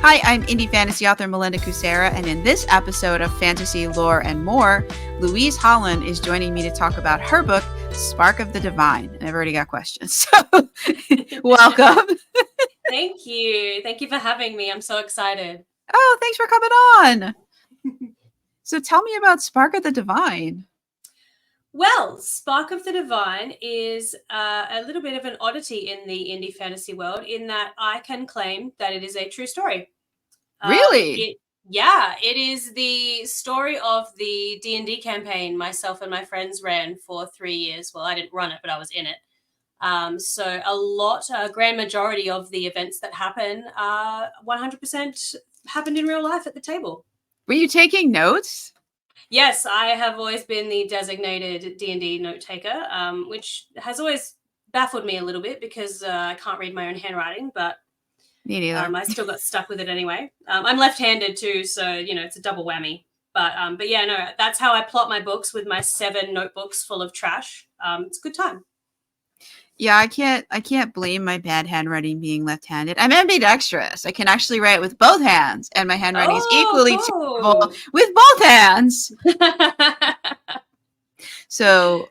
Hi, I'm indie fantasy author Melinda Kucsera, and in this episode of Fantasy, Lore, and More, Louise Holland is joining me to talk about her book, Spark of the Divine. And I've already got questions, so welcome. Thank you. Thank you for having me. I'm so excited. Oh, thanks for coming on. So tell me about Spark of the Divine. Well, Spark of the Divine is a little bit of an oddity in the indie fantasy world in that I can claim that it is a true story. Really? It is the story of the D&D campaign myself and my friends ran for 3 years. Well, I didn't run it, but I was in it. So a grand majority of the events that happen 100% happened in real life at the table. Were you taking notes? Yes, I have always been the designated D&D note taker, which has always baffled me a little bit because I can't read my own handwriting, but Me neither. I still got stuck with it anyway. I'm left-handed too, so it's a double whammy. But yeah, no, that's how I plot my books with my 7 notebooks full of trash. It's a good time. Yeah, I can't blame my bad handwriting being left-handed. I'm ambidextrous. I can actually write with both hands, and my handwriting is equally terrible with both hands. So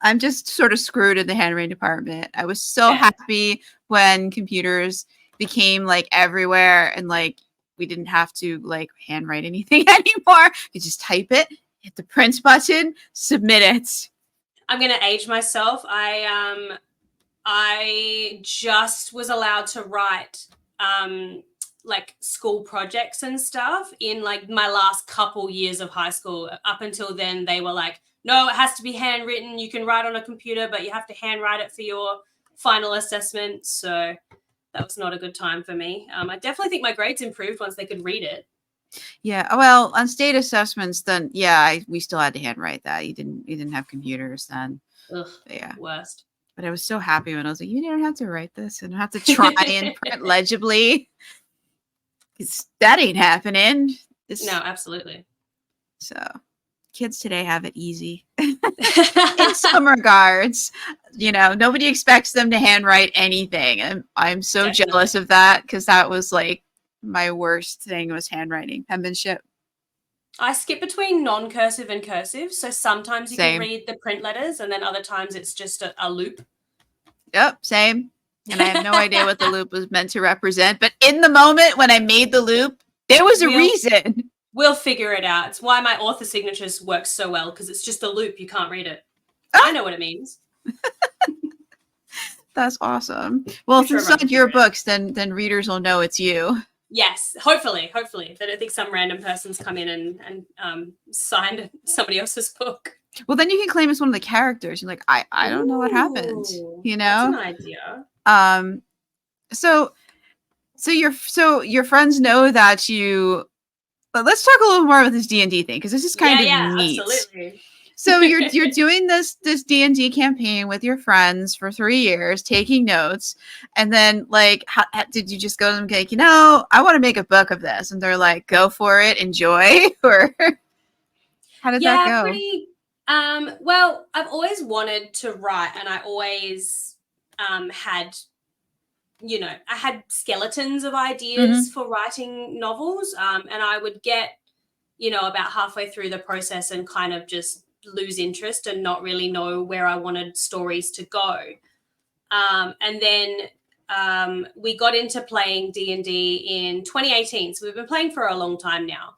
I'm just sort of screwed in the handwriting department. I was so happy when computers became like everywhere and like we didn't have to like handwrite anything anymore. You just type it, hit the print button, submit it. I'm gonna age myself. I just was allowed to write like school projects and stuff in like my last couple years of high school. Up until then, they were like, no, it has to be handwritten. You can write on a computer, but you have to handwrite it for your final assessment. So that was not a good time for me. I definitely think my grades improved once they could read it. Yeah, well, on state assessments, then we still had to handwrite that. You didn't have computers then. Ugh, yeah, worst. But I was so happy when I was like, you don't have to write this and have to try and print legibly. That ain't happening. No, absolutely. So kids today have it easy in some regards. Nobody expects them to handwrite anything. And I'm so jealous of that because that was like my worst thing was handwriting, penmanship. I skip between non-cursive and cursive. So sometimes you can read the print letters and then other times it's just a loop. Yep, same. And I have no idea what the loop was meant to represent. But in the moment when I made the loop, there was a reason. We'll figure it out. It's why my author signatures work so well because it's just a loop. You can't read it. I know what it means. That's awesome. Well, since it's not your books, then readers will know it's you. Yes, hopefully. They don't think some random person's come in and signed somebody else's book. Well, then you can claim it's one of the characters. You're like, I don't know what happened. That's an idea. So your friends know that you. But let's talk a little more about this D&D thing because this is kind of neat. Absolutely. So you're doing this D&D campaign with your friends for 3 years, taking notes, and then like, how did you just go to them like, I want to make a book of this, and they're like, go for it, enjoy, or how did that go? Pretty. Well, I've always wanted to write, and I always had. I had skeletons of ideas for writing novels, and I would get, about halfway through the process and kind of just lose interest and not really know where I wanted stories to go. And then we got into playing D&D in 2018. So we've been playing for a long time now.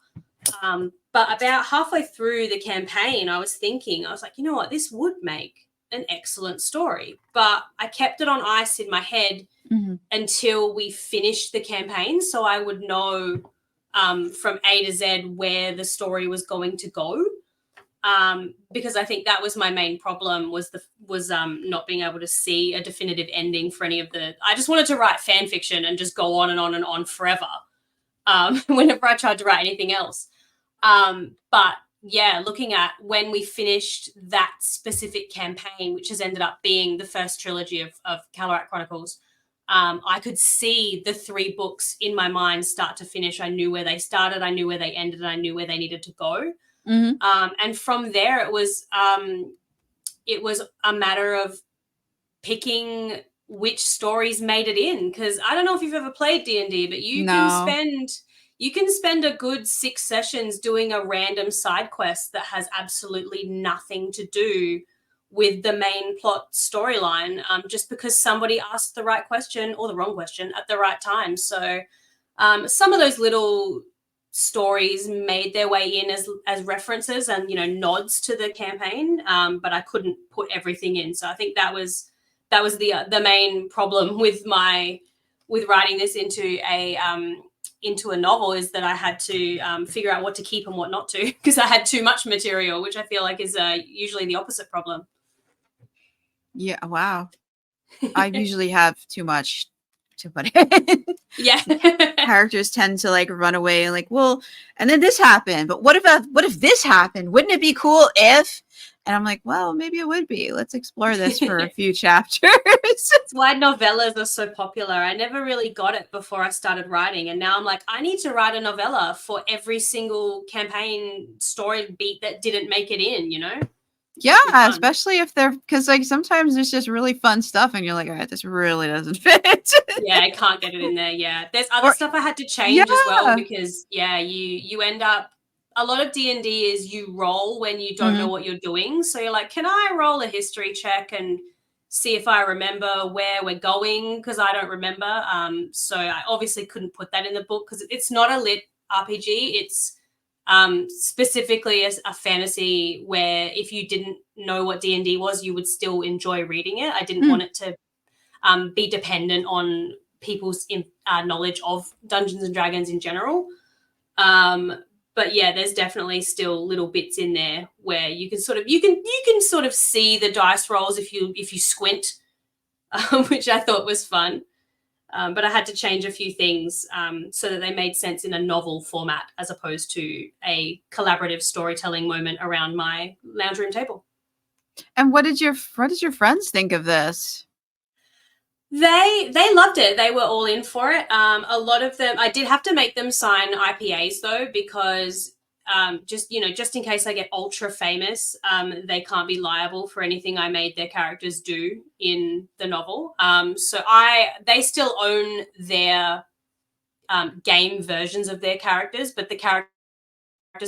But about halfway through the campaign, I was like, you know what, this would make an excellent story. But I kept it on ice in my head until we finished the campaign. So I would know from A to Z where the story was going to go. Because I think that was my main problem was not being able to see a definitive ending for any of I just wanted to write fan fiction and just go on and on and on forever. Whenever I tried to write anything else. But yeah, looking at when we finished that specific campaign, which has ended up being the first trilogy of Kalaraak Chronicles, I could see the 3 books in my mind start to finish. I knew where they started, I knew where they ended, and I knew where they needed to go. And from there, it was a matter of picking which stories made it in, because I don't know if you've ever played D&D, but you can spend a good 6 sessions doing a random side quest that has absolutely nothing to do with the main plot storyline, just because somebody asked the right question or the wrong question at the right time. So some of those little stories made their way in as references and, you know, nods to the campaign, but I couldn't put everything in. So I think that was the main problem with writing this into a novel, is that I had to figure out what to keep and what not to, because I had too much material, which I feel like is usually the opposite problem. Yeah. Wow. I usually have too much to put in. Yeah. Characters tend to like run away and like, well, and then this happened, but what if this happened? Wouldn't it be cool if? And I'm like, well, maybe it would be. Let's explore this for a few chapters. That's why novellas are so popular. I never really got it before I started writing, and now I'm like, I need to write a novella for every single campaign story beat that didn't make it in, you know? Yeah, especially if they're, because like sometimes there's just really fun stuff and you're like, all right, this really doesn't fit. Yeah, I can't get it in there. Yeah, there's other stuff I had to change as well, because you end up, a lot of D&D is you roll when you don't know what you're doing. So you're like, can I roll a history check and see if I remember where we're going, because I don't remember. So I obviously couldn't put that in the book, because it's not a lit RPG. It's specifically as a fantasy where if you didn't know what D&D was, you would still enjoy reading it. I didn't want it to be dependent on people's knowledge of Dungeons and Dragons in general. But yeah, there's definitely still little bits in there where you can sort of see the dice rolls if you squint, which I thought was fun. But I had to change a few things so that they made sense in a novel format as opposed to a collaborative storytelling moment around my lounge room table. And what did your friends think of this? They loved it. They were all in for it. A lot of them, I did have to make them sign IPAs though, because just in case I get ultra famous, they can't be liable for anything I made their characters do in the novel. So they still own their game versions of their characters, but the characters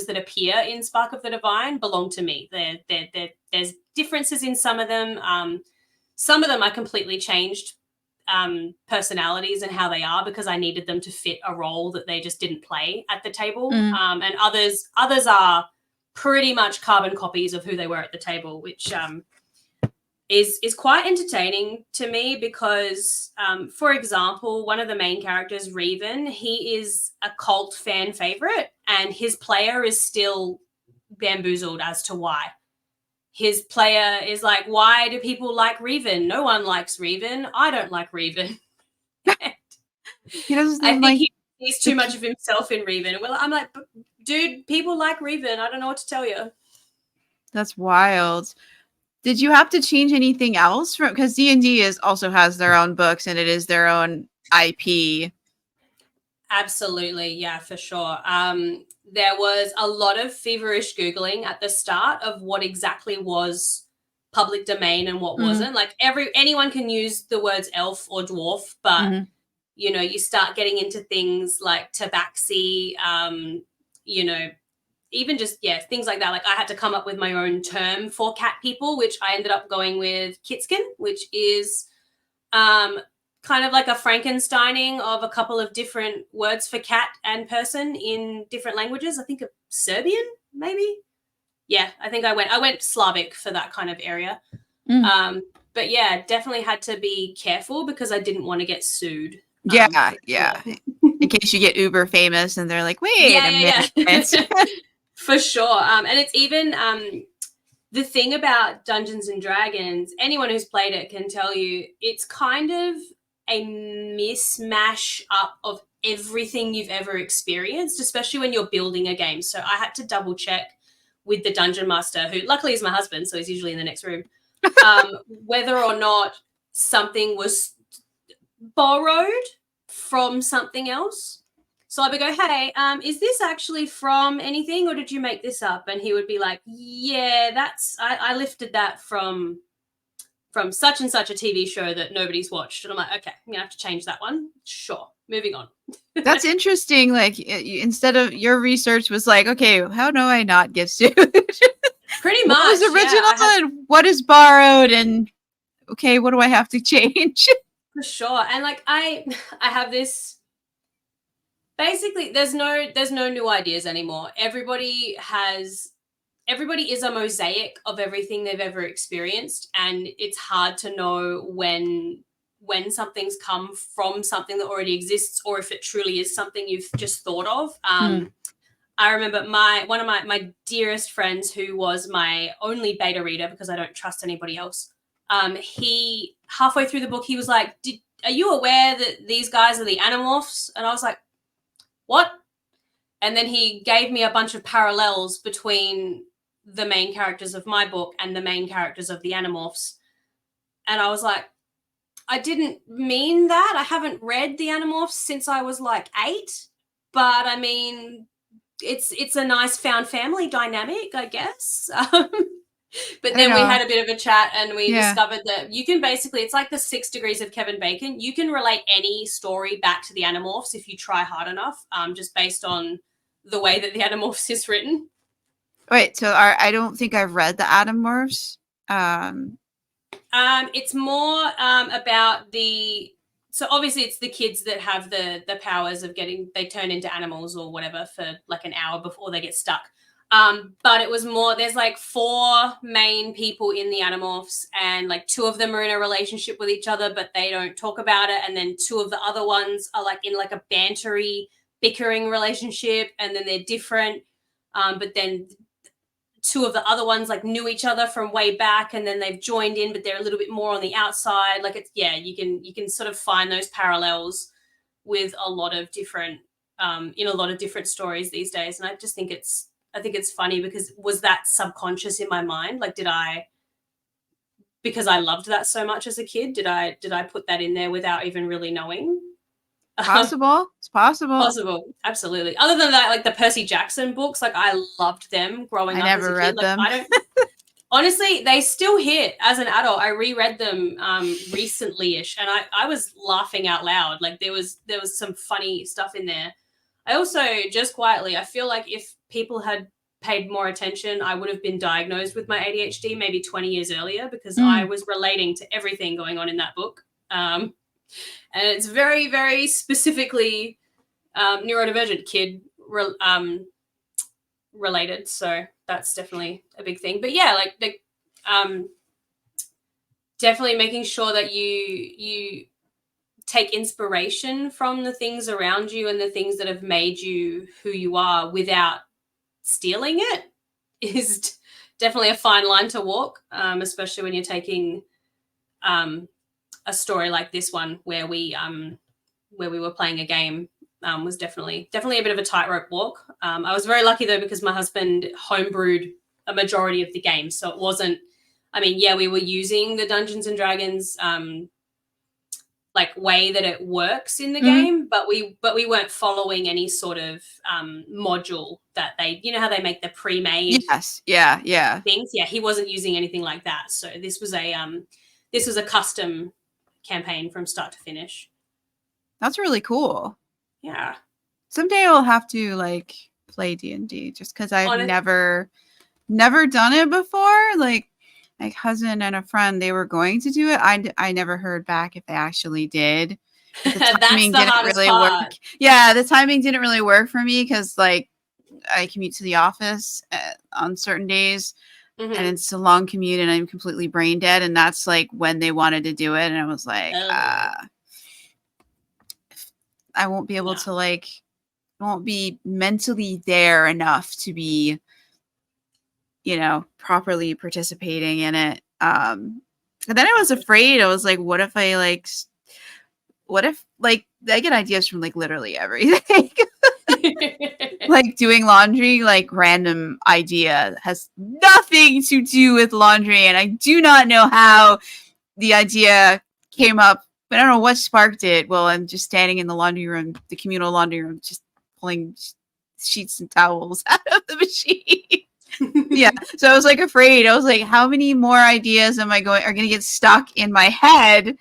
that appear in Spark of the Divine belong to me. There's differences in some of them. Some of them I completely changed personalities and how they are, because I needed them to fit a role that they just didn't play at the table. And others are pretty much carbon copies of who they were at the table, which is quite entertaining to me, because for example, one of the main characters, Reven, he is a cult fan favorite, and his player is still bamboozled as to why. His player is like, why do people like Reven? No one likes Reven. I don't like Reven. He doesn't I think like he sees too much of himself in Reven. Well, I'm like, dude, people like Reven. I don't know what to tell you. That's wild. Did you have to change anything else from, because D&D also has their own books and it is their own IP? Absolutely, yeah, for sure. There was a lot of feverish Googling at the start of what exactly was public domain and what wasn't. Like anyone can use the words elf or dwarf, but you start getting into things like tabaxi, even just things like that. Like I had to come up with my own term for cat people, which I ended up going with kitskin, which is kind of like a Frankensteining of a couple of different words for cat and person in different languages. I think of Serbian, maybe. Yeah, I think I went Slavic for that kind of area. But yeah, definitely had to be careful because I didn't want to get sued. Yeah. In case you get uber famous and they're like, wait a minute. For sure. And it's even the thing about Dungeons and Dragons, anyone who's played it can tell you it's kind of a mismash up of everything you've ever experienced, especially when you're building a game. So I had to double check with the dungeon master, who luckily is my husband, so he's usually in the next room, whether or not something was borrowed from something else. So I would go, hey, is this actually from anything, or did you make this up? And he would be like, yeah, I lifted that from from such and such a TV show that nobody's watched. And I'm like, okay, I'm going to have to change that one. Sure. Moving on. That's interesting. Like, instead of your research was like, okay, how do I not get sued? Pretty much. What was original and what is borrowed, and okay, what do I have to change? For sure. And like I have this, basically there's no new ideas anymore. Everybody is a mosaic of everything they've ever experienced, and it's hard to know when something's come from something that already exists, or if it truly is something you've just thought of. I remember one of my dearest friends, who was my only beta reader because I don't trust anybody else. He, halfway through the book, he was like, are you aware that these guys are the Animorphs? And I was like, what? And then he gave me a bunch of parallels between the main characters of my book and the main characters of the Animorphs. And I was like, I didn't mean that. I haven't read the Animorphs since I was like 8. But I mean, it's a nice found family dynamic, I guess. But then we had a bit of a chat, and we discovered that you can basically, it's like the 6 degrees of Kevin Bacon. You can relate any story back to the Animorphs if you try hard enough, just based on the way that the Animorphs is written. Wait, so I don't think I've read the Animorphs. It's more about the, so obviously it's the kids that have the powers of they turn into animals or whatever for like an hour before they get stuck. But it was more, there's like 4 main people in the Animorphs, and like 2 of them are in a relationship with each other, but they don't talk about it. And then 2 of the other ones are like in like a bantery, bickering relationship, and then they're different. But then 2 of the other ones like knew each other from way back, and then they've joined in, but they're a little bit more on the outside. Like it's, you can sort of find those parallels with a lot of different, in a lot of different stories these days. And I just think I think it's funny, because was that subconscious in my mind? Like, because I loved that so much as a kid, did I put that in there without even really knowing? Possible. It's possible. Possible. Absolutely. Other than that, like the Percy Jackson books, like I loved them growing up as a kid. I never read them. I don't, honestly, they still hit as an adult. I reread them recently-ish, and I was laughing out loud. Like there was some funny stuff in there. I also, just quietly, I feel like if people had paid more attention, I would have been diagnosed with my ADHD maybe 20 years earlier, because I was relating to everything going on in that book. And it's very, very specifically neurodivergent kid related. So that's definitely a big thing. But yeah, like definitely making sure that you take inspiration from the things around you and the things that have made you who you are without stealing it is definitely a fine line to walk, especially when you're taking a story like this one where we were playing a game. Was definitely a bit of a tightrope walk. I was very lucky though, because my husband homebrewed a majority of the game, so it wasn't, I mean, we were using the Dungeons and Dragons like way that it works in the game, but we weren't following any sort of module that they, you know how they make the pre-made things. He wasn't using anything like that. So this was a custom campaign from start to finish. That's really cool. Yeah. Someday I'll have to like play D&D, just because I've never done it before. Like my cousin and a friend, they were going to do it. I never heard back if they actually did. The timing didn't really work. Yeah, the timing didn't really work for me, because like I commute to the office on certain days, and it's a long commute, and I'm completely brain dead. And that's like when they wanted to do it, and I was like, I won't be able to won't be mentally there enough to be, properly participating in it. And then I was afraid. I was like, what if I get ideas from like literally everything. Like doing laundry, like random idea has nothing to do with laundry, and I do not know how the idea came up. I don't know what sparked it. Well, I'm just standing in the laundry room, the communal laundry room, just pulling sheets and towels out of the machine. Yeah. So I was like afraid. I was like, how many more ideas are going to get stuck in my head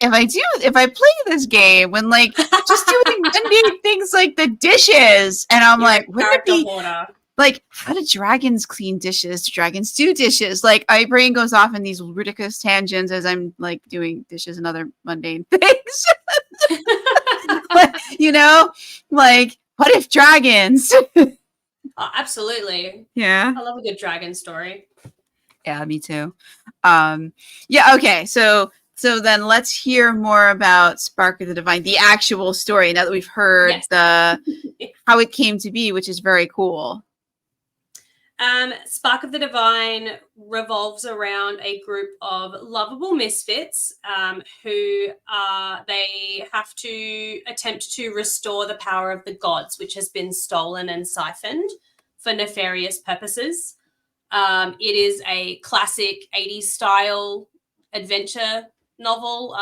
if I play this game when like just doing mundane things like the dishes, and I'm You're like, a wouldn't it character be hoarder. like, how do dragons clean dishes? Do dragons do dishes? Like, my brain goes off in these ridiculous tangents as I'm like doing dishes and other mundane things. But, you know, like, what if dragons? Oh, absolutely. Yeah. I love a good dragon story. Yeah, me too. Yeah, okay. So then let's hear more about Spark of the Divine, the actual story, now that we've heard Yes. how it came to be, which is very cool. Spark of the Divine revolves around a group of lovable misfits who they have to attempt to restore the power of the gods, which has been stolen and siphoned for nefarious purposes. It is a classic 80s style adventure novel.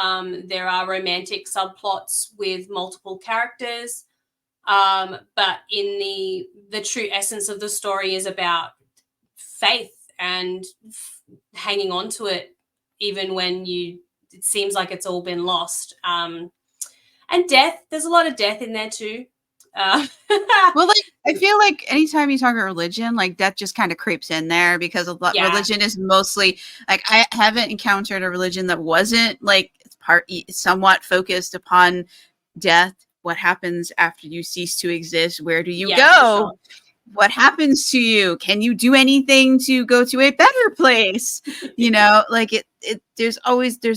There are romantic subplots with multiple characters. But in the true essence of the story is about faith and hanging on to it even when it seems like it's all been lost. And death, there's a lot of death in there too. Well, like, I feel like anytime you talk about religion, like that just kind of creeps in there, because religion is mostly like, I haven't encountered a religion that wasn't like somewhat focused upon death. What happens after you cease to exist? Where do you go? Sure. What happens to you? Can you do anything to go to a better place? You know, like there's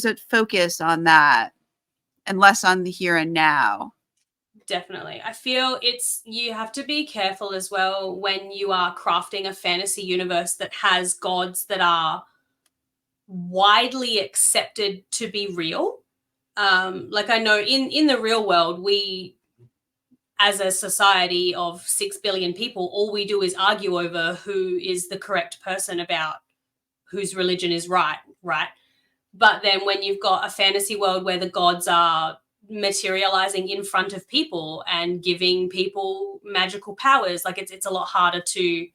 a focus on that and less on the here and now. Definitely. I feel you have to be careful as well when you are crafting a fantasy universe that has gods that are widely accepted to be real. Like, I know in the real world, we, as a society of 6 billion people, all we do is argue over who is the correct person about whose religion is right. But then when you've got a fantasy world where the gods are materializing in front of people and giving people magical powers, like it's a lot harder to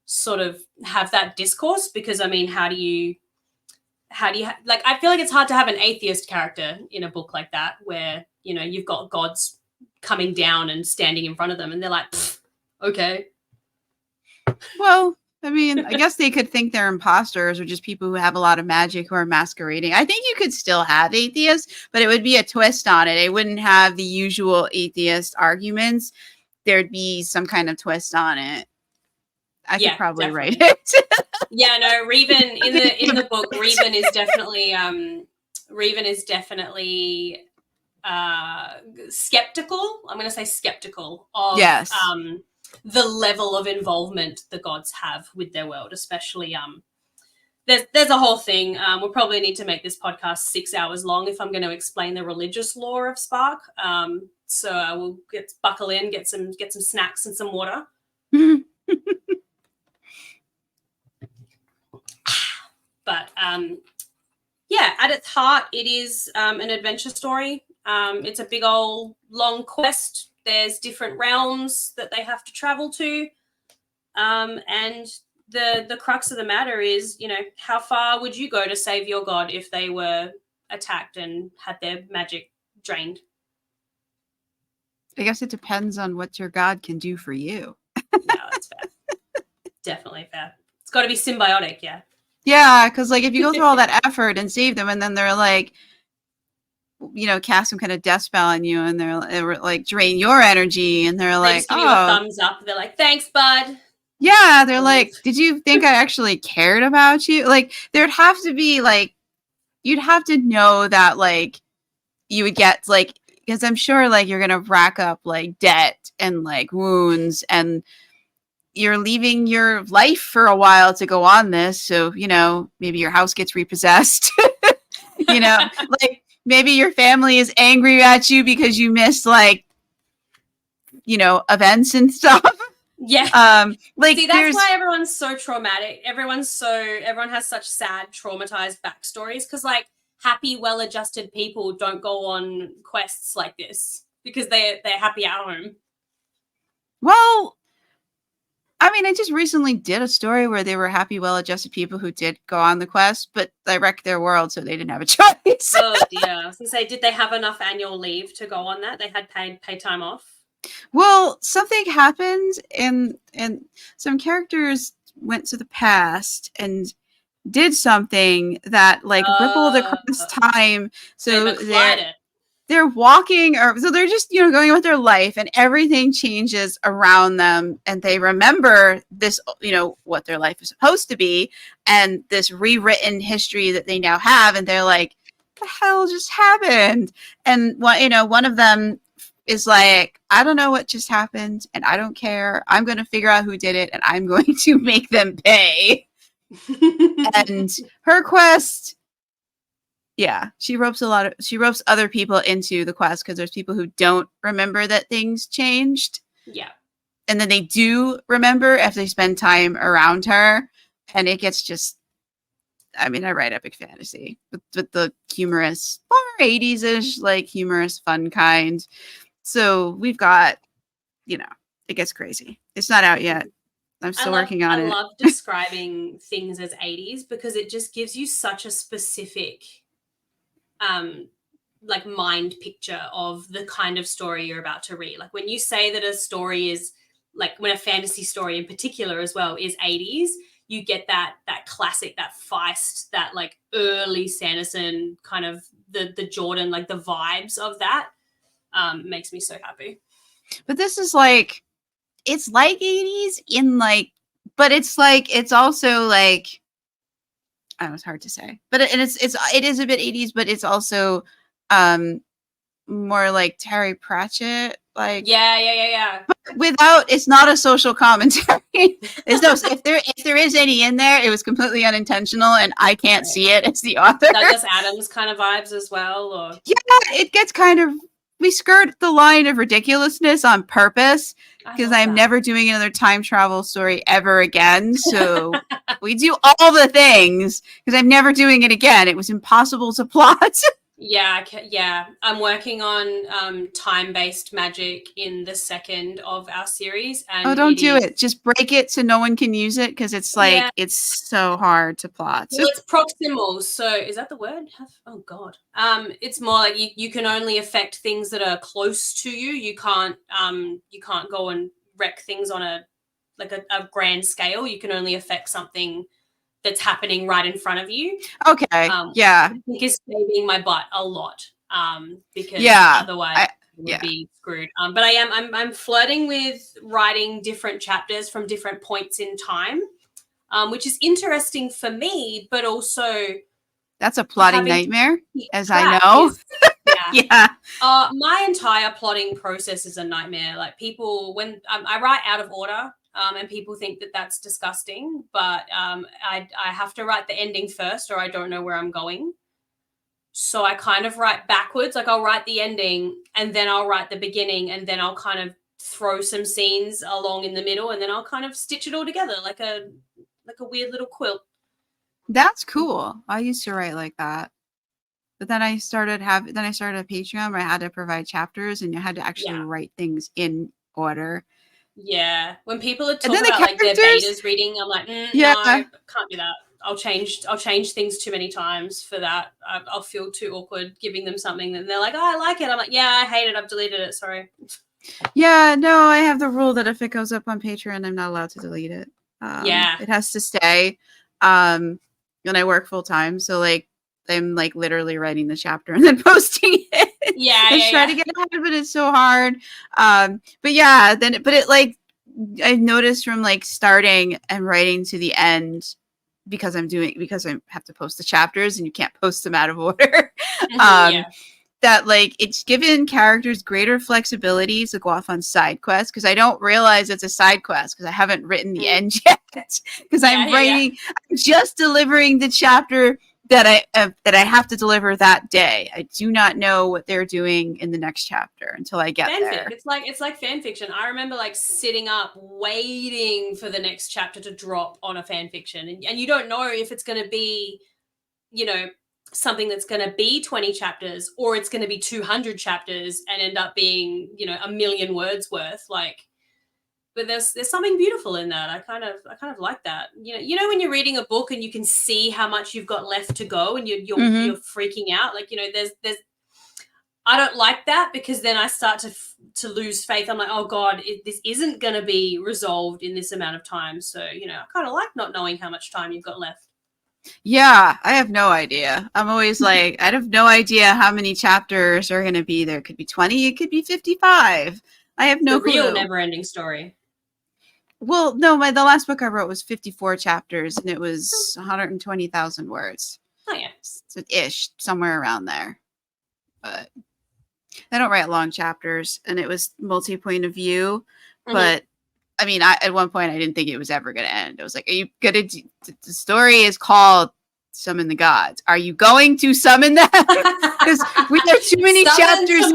sort of have that discourse, because I mean, how do you like, I feel like it's hard to have an atheist character in a book like that, where, you know, you've got gods coming down and standing in front of them and they're like, okay. Well, I mean, I guess they could think they're imposters or just people who have a lot of magic who are masquerading. I think you could still have atheists, but it would be a twist on it. It wouldn't have the usual atheist arguments. There'd be some kind of twist on it. I could probably write it. Yeah, no, Reven in the book, Reven is definitely skeptical. I'm going to say skeptical of the level of involvement the gods have with their world, especially there's a whole thing. We'll probably need to make this podcast 6 hours long if I'm going to explain the religious lore of Spark. So I will buckle in, get some snacks and some water. But yeah, at its heart, it is an adventure story. It's a big old long quest. There's different realms that they have to travel to. And the crux of the matter is, you know, how far would you go to save your god if they were attacked and had their magic drained? I guess it depends on what your god can do for you. Yeah, that's fair. Definitely fair. It's got to be symbiotic, yeah. Yeah, because like if you go through all that effort and save them, and then they're like, you know, cast some kind of death spell on you, and they're like drain your energy, and they're like, just give you a thumbs up. They're like, thanks, bud. Yeah, they're like, did you think I actually cared about you? Like, there'd have to be like, you'd have to know that like you would get like, because I'm sure like you're gonna rack up like debt and like wounds, and you're leaving your life for a while to go on this. So, you know, maybe your house gets repossessed. You know, like maybe your family is angry at you because you missed like, you know, events and stuff. Yeah. Like, see, that's why everyone's so traumatic. Everyone has such sad, traumatized backstories, because like happy, well-adjusted people don't go on quests like this because they're happy at home. Well, I mean, I just recently did a story where they were happy, well-adjusted people who did go on the quest, but I wrecked their world, so they didn't have a choice. Oh dear. I was gonna say, did they have enough annual leave to go on that? They had paid time off. Well, something happened, and some characters went to the past and did something that like rippled across time. So they're walking, or so they're just going with their life, and everything changes around them, and they remember this, what their life is supposed to be, and this rewritten history that they now have, and they're like, the hell just happened? And one of them is like, I don't know what just happened, and I don't care. I'm going to figure out who did it, and I'm going to make them pay. And her quest, yeah, she ropes other people into the quest, because there's people who don't remember that things changed. Yeah. And then they do remember if they spend time around her, and it gets just, I mean, I write epic fantasy with the humorous, more 80s-ish, like humorous, fun kind. So we've got, it gets crazy. It's not out yet. I'm still working on it. I love describing things as 80s because it just gives you such a specific like mind picture of the kind of story you're about to read. Like when you say that a story is like, when a fantasy story in particular as well is 80s, you get that classic, that feist, that like early Sanderson kind of the Jordan, like the vibes of that makes me so happy. But this is like, it's like 80s in like, but it's like, it's also like, I don't know, it's hard to say, but it is a bit 80s, but it's also more like Terry Pratchett, like but without, it's not a social commentary. There's no, if there is any in there, it was completely unintentional, and I can't see it as the author. Douglas Adams kind of vibes as well, or yeah, it gets kind of, we skirt the line of ridiculousness on purpose, because I'm never doing another time travel story ever again. So we do all the things because I'm never doing it again. It was impossible to plot. Yeah. I'm working on time-based magic in the second of our series. And don't do it. Just break it so no one can use it, because it's like, it's so hard to plot. Well, it's proximal. So is that the word? Oh God. It's more like you can only affect things that are close to you. You can't go and wreck things on a grand scale. You can only affect something that's happening right in front of you. Okay. Yeah. I think is saving my butt a lot. Because otherwise it would be screwed. But I'm flirting with writing different chapters from different points in time, which is interesting for me, but also that's a plotting nightmare, as I know. Yeah. My entire plotting process is a nightmare. Like people, when I write out of order, and people think that that's disgusting, but I have to write the ending first, or I don't know where I'm going. So I kind of write backwards. Like I'll write the ending, and then I'll write the beginning, and then I'll kind of throw some scenes along in the middle, and then I'll kind of stitch it all together like a weird little quilt. That's cool. I used to write like that. But then I started a Patreon where I had to provide chapters, and you had to actually write things in order. Yeah. When people are talking about like their betas reading, I'm like, no, can't do that. I'll change things too many times for that. I'll feel too awkward giving them something, and they're like, oh, I like it. I'm like, yeah, I hate it. I've deleted it. Sorry. Yeah, no, I have the rule that if it goes up on Patreon, I'm not allowed to delete it. It has to stay. And I work full time, so like I'm like literally writing the chapter and then posting it. I try to get ahead of it. It's so hard. But it like, I've noticed from like starting and writing to the end, because I have to post the chapters and you can't post them out of order. That like it's given characters greater flexibility to go off on side quests, because I don't realize it's a side quest because I haven't written the end yet, because I'm just delivering the chapter that I have to deliver that day. I do not know what they're doing in the next chapter until I get there. It's like fan fiction. I remember like sitting up waiting for the next chapter to drop on a fan fiction, and you don't know if it's going to be, something that's going to be 20 chapters or it's going to be 200 chapters and end up being, 1 million words worth. Like but there's something beautiful in that. I kind of like that. When you're reading a book and you can see how much you've got left to go, and you're freaking out. Like, there's I don't like that, because then I start to lose faith. I'm like, oh God, this isn't going to be resolved in this amount of time. So, I kind of like not knowing how much time you've got left. Yeah, I have no idea. I'm always like, I have no idea how many chapters are going to be. There could be 20, it could be 55. I have no clue. The real never-ending story. Well, no, the last book I wrote was 54 chapters, and it was 120,000 words. Oh, yeah. So ish, somewhere around there. But I don't write long chapters, and it was multi-point of view. But I mean, at one point I didn't think it was ever going to end. I was like, are you going to the story is called Summon the Gods. Are you going to summon them? Because we have too many chapters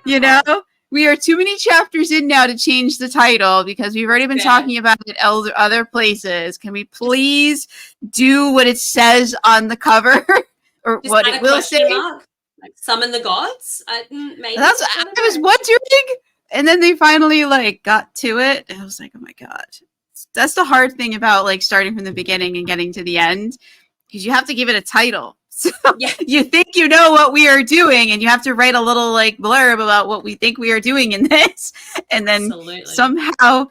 now, we are too many chapters in now to change the title, because we've already been talking about it other places. Can we please do what it says on the cover? Or just what it will say? Mark? Like, summon the gods? Maybe. That's what I was wondering. And then they finally got to it. And I was like, oh my God. That's the hard thing about starting from the beginning and getting to the end, because you have to give it a title. So you think you know what we are doing, and you have to write a little blurb about what we think we are doing in this. And then somehow,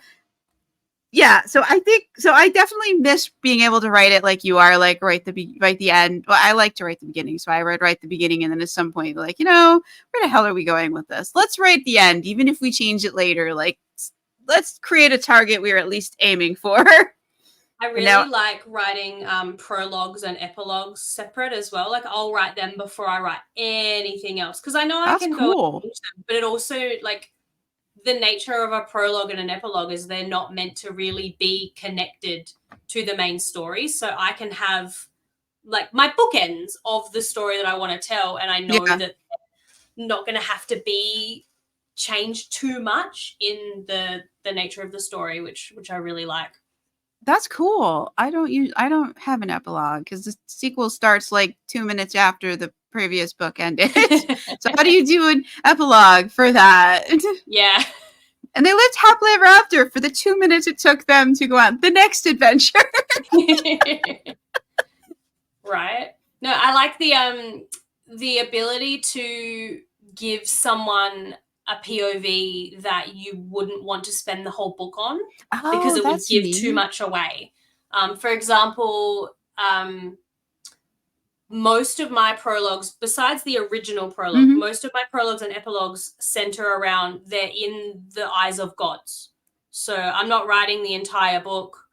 so I definitely miss being able to write it like you are, write the end. Well, I like to write the beginning, so I would write the beginning, and then at some point, where the hell are we going with this? Let's write the end, even if we change it later. Let's create a target we're at least aiming for. I really like writing prologues and epilogues separate as well. I'll write them before I write anything else, because I know I can go into them, but it also the nature of a prologue and an epilogue is they're not meant to really be connected to the main story. So I can have my bookends of the story that I want to tell, and I know that they're not going to have to be changed too much in the nature of the story, which I really like. That's cool. I don't have an epilogue, because the sequel starts 2 minutes after the previous book ended. So how do you do an epilogue for that? Yeah. And they lived happily ever after for the 2 minutes it took them to go on the next adventure. Right. No, I like the ability to give someone a POV that you wouldn't want to spend the whole book on, because it would give too much away. For example, most of my prologues, besides the original prologue, most of my prologues and epilogues center around they're in the eyes of gods. So I'm not writing the entire book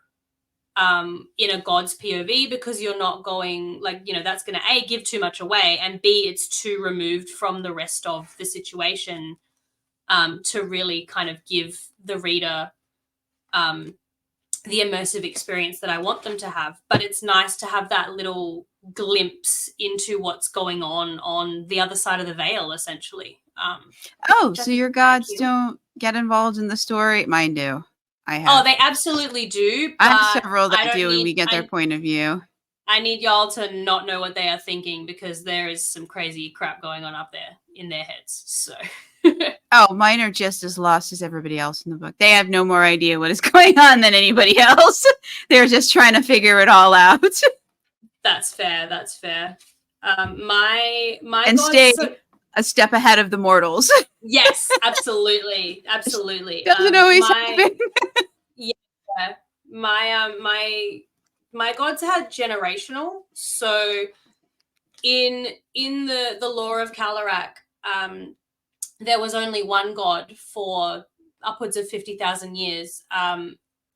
in a god's POV, because you're not going that's going to A, give too much away, and B, it's too removed from the rest of the situation to really kind of give the reader the immersive experience that I want them to have. But it's nice to have that little glimpse into what's going on the other side of the veil, essentially. So your gods don't get involved in the story? Mine do. I have. Oh, they absolutely do. I have several that do, and we get their point of view. I need y'all to not know what they are thinking, because there is some crazy crap going on up there in their heads. So. Oh, mine are just as lost as everybody else in the book. They have no more idea what is going on than anybody else. They're just trying to figure it all out. That's fair. My and stay a step ahead of the mortals. Yes, absolutely. Doesn't always happen. Yeah. My gods had generational. So in the lore of Kalaraak, there was only one god for upwards of 50,000 years,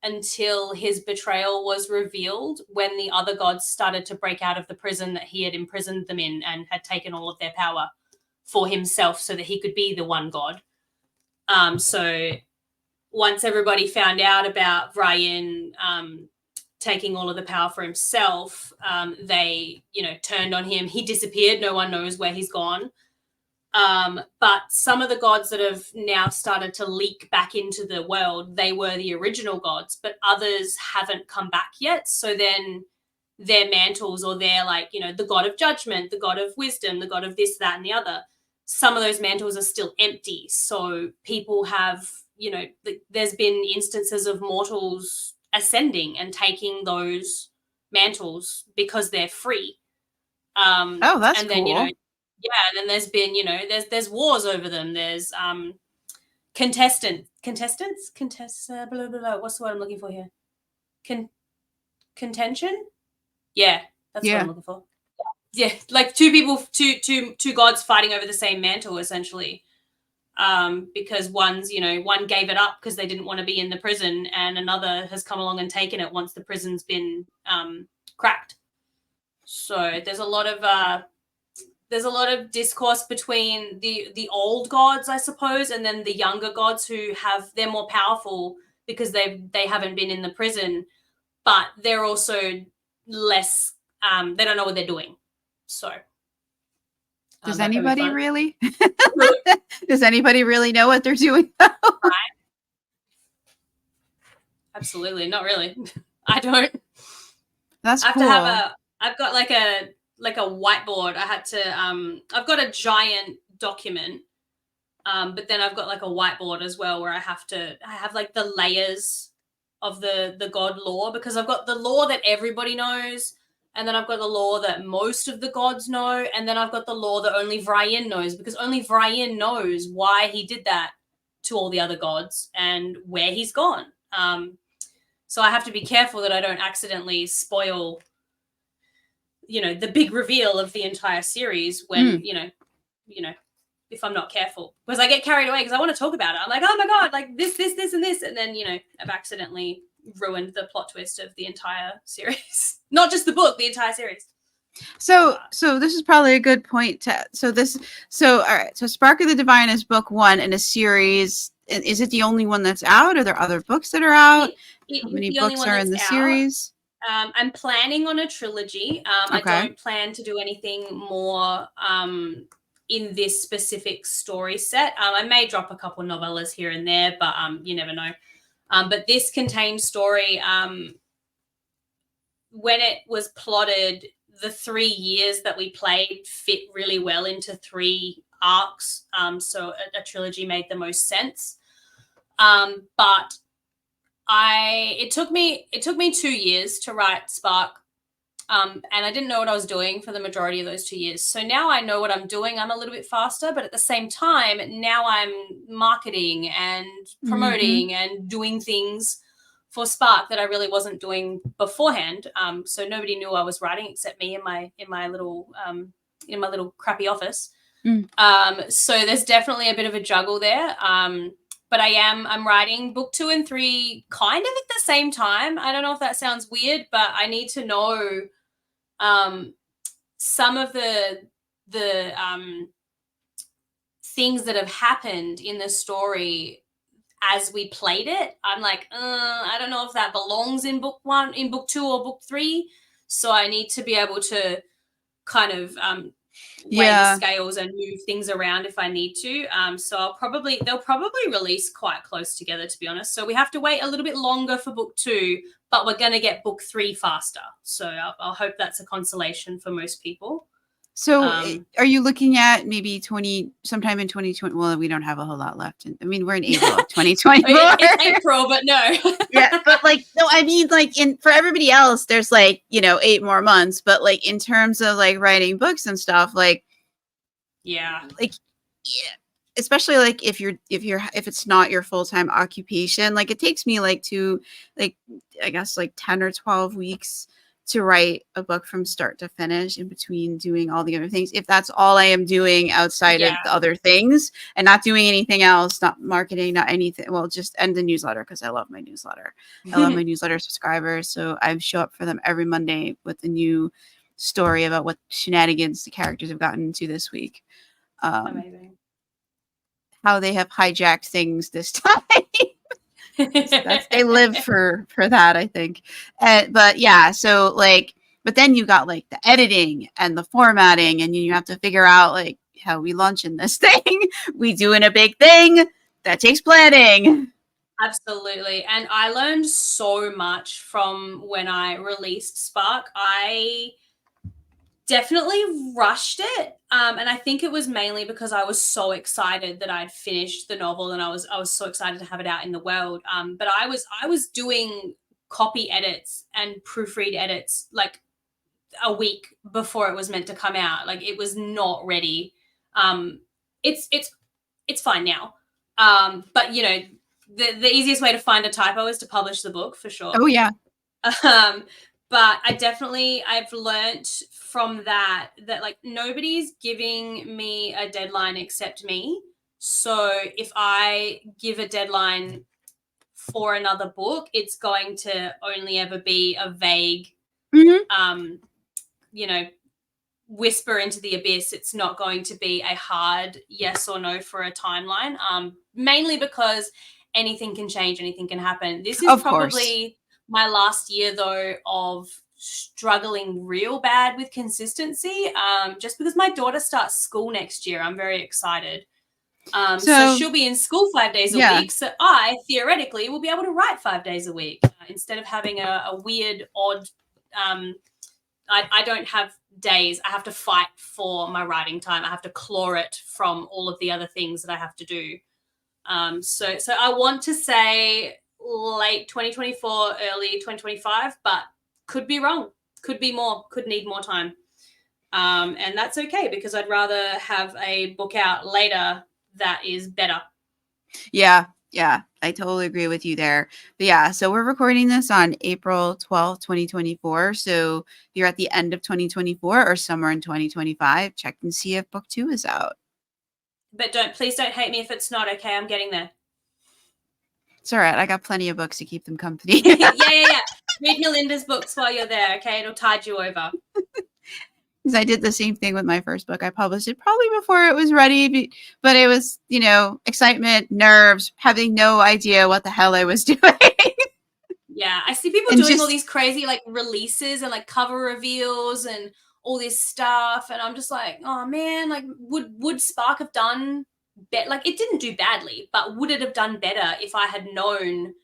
until his betrayal was revealed, when the other gods started to break out of the prison that he had imprisoned them in, and had taken all of their power for himself so that he could be the one god. So once everybody found out about Ryan taking all of the power for himself, they turned on him. He disappeared. No one knows where he's gone. But some of the gods that have now started to leak back into the world, they were the original gods, but others haven't come back yet. So then their mantles, or their the god of judgment, the god of wisdom, the god of this, that, and the other, some of those mantles are still empty. So people have you know, there's been instances of mortals ascending and taking those mantles because they're free. Oh, that's and cool. then, you know, and then there's been, you know, there's wars over them. There's contestants, blah, blah, blah. What's the word I'm looking for here? Contention? Yeah, that's what I'm looking for. Yeah, like two gods fighting over the same mantle, essentially. Because one gave it up because they didn't want to be in the prison, and another has come along and taken it once the prison's been cracked. So there's a lot of discourse between the old gods, I suppose, and then the younger gods they're more powerful because they haven't been in the prison, but they're also less. They don't know what they're doing. So does anybody really? Does anybody really know what they're doing? Absolutely, not really. I don't. That's I have cool. to have I've got like a whiteboard. I've got a giant document, but then I've got like a whiteboard as well where I have like the layers of the god lore, because I've got the lore that everybody knows, and then I've got the lore that most of the gods know, and then I've got the lore that only Vrian knows, because only Vrian knows why he did that to all the other gods and where he's gone. So I have to be careful that I don't accidentally spoil, you know, the big reveal of the entire series when, you know, if I'm not careful, because I get carried away because I want to talk about it. I'm like, oh my God, like this, and this. And then, you know, I've accidentally ruined the plot twist of the entire series. Not just the book, the entire series. So this is probably a good point all right. So Spark of the Divine is book 1 in a series. Is it the only one that's out? Are there other books that are out? How many books are in the series? I'm planning on a trilogy. I don't plan to do anything more in this specific story set. I may drop a couple novellas here and there, but you never know. But this contained story, when it was plotted, the 3 years that we played fit really well into 3 arcs. So a trilogy made the most sense. But it took me 2 years to write Spark. And I didn't know what I was doing for the majority of those 2 years. So now I know what I'm doing. I'm a little bit faster, but at the same time, now I'm marketing and promoting and doing things for Spark that I really wasn't doing beforehand. So nobody knew I was writing except me in my little crappy office. So there's definitely a bit of a juggle there. But I'm writing book 2 and 3 kind of at the same time. I don't know if that sounds weird, but I need to know some of the things that have happened in the story as we played it. I'm like, I don't know if that belongs in book 1, in book 2, or book 3. So I need to be able to kind of weigh the scales and move things around if I need to. So they'll probably release quite close together, to be honest. So we have to wait a little bit longer for book 2, but we're going to get book 3 faster. So I'll hope that's a consolation for most people. So are you looking at maybe sometime in 2020? Well, we don't have a whole lot left. I mean, we're in April of 2020. It's April, but no. Yeah, but like, no, I mean, like for everybody else, there's like, 8 more months. But like in terms of like writing books and stuff, like, especially like if it's not your full-time occupation, like it takes me like I guess like 10 or 12 weeks to write a book from start to finish, in between doing all the other things. If that's all I am doing outside of the other things and not doing anything else, not marketing, not anything, well, just end the newsletter, because I love my newsletter. I love my newsletter subscribers. So I show up for them every Monday with a new story about what shenanigans the characters have gotten into this week. Amazing. How they have hijacked things this time. They live for that, I think. But yeah, so like, but then you got like the editing and the formatting, and you have to figure out like how we launch in this thing. We doing a big thing that takes planning. Absolutely. And I learned so much from when I released Spark. definitely rushed it. And I think it was mainly because I was so excited that I'd finished the novel, and I was so excited to have it out in the world. But I was doing copy edits and proofread edits like a week before it was meant to come out. Like, it was not ready. It's fine now. But you know, the easiest way to find a typo is to publish the book, for sure. Oh yeah. But I've learnt from that like nobody's giving me a deadline except me. So if I give a deadline for another book, it's going to only ever be a vague, you know, whisper into the abyss. It's not going to be a hard yes or no for a timeline. Mainly because anything can change, anything can happen. This is probably my last year, though, of struggling real bad with consistency. Just because my daughter starts school next year, I'm very excited. So she'll be in school 5 days a week. So I theoretically will be able to write 5 days a week instead of having a weird, odd. I don't have days. I have to fight for my writing time. I have to claw it from all of the other things that I have to do. So I want to say late 2024, early 2025, but could be wrong. Could be more. Could need more time. And that's okay, because I'd rather have a book out later that is better. Yeah. Yeah, I totally agree with you there. But yeah, so we're recording this on April 12th, 2024. So if you're at the end of 2024 or somewhere in 2025, check and see if book 2 is out. But please don't hate me if it's not. Okay, I'm getting there. It's all right. I got plenty of books to keep them company. Yeah. Read Melinda's books while you're there, okay? It'll tide you over. Because I did the same thing with my first book. I published it probably before it was ready, but it was, you know, excitement, nerves, having no idea what the hell I was doing. Yeah, I see people doing all these crazy like releases and like cover reveals and all this stuff, and I'm just like, oh man, like would Spark have done better? Like, it didn't do badly, but would it have done better if I had known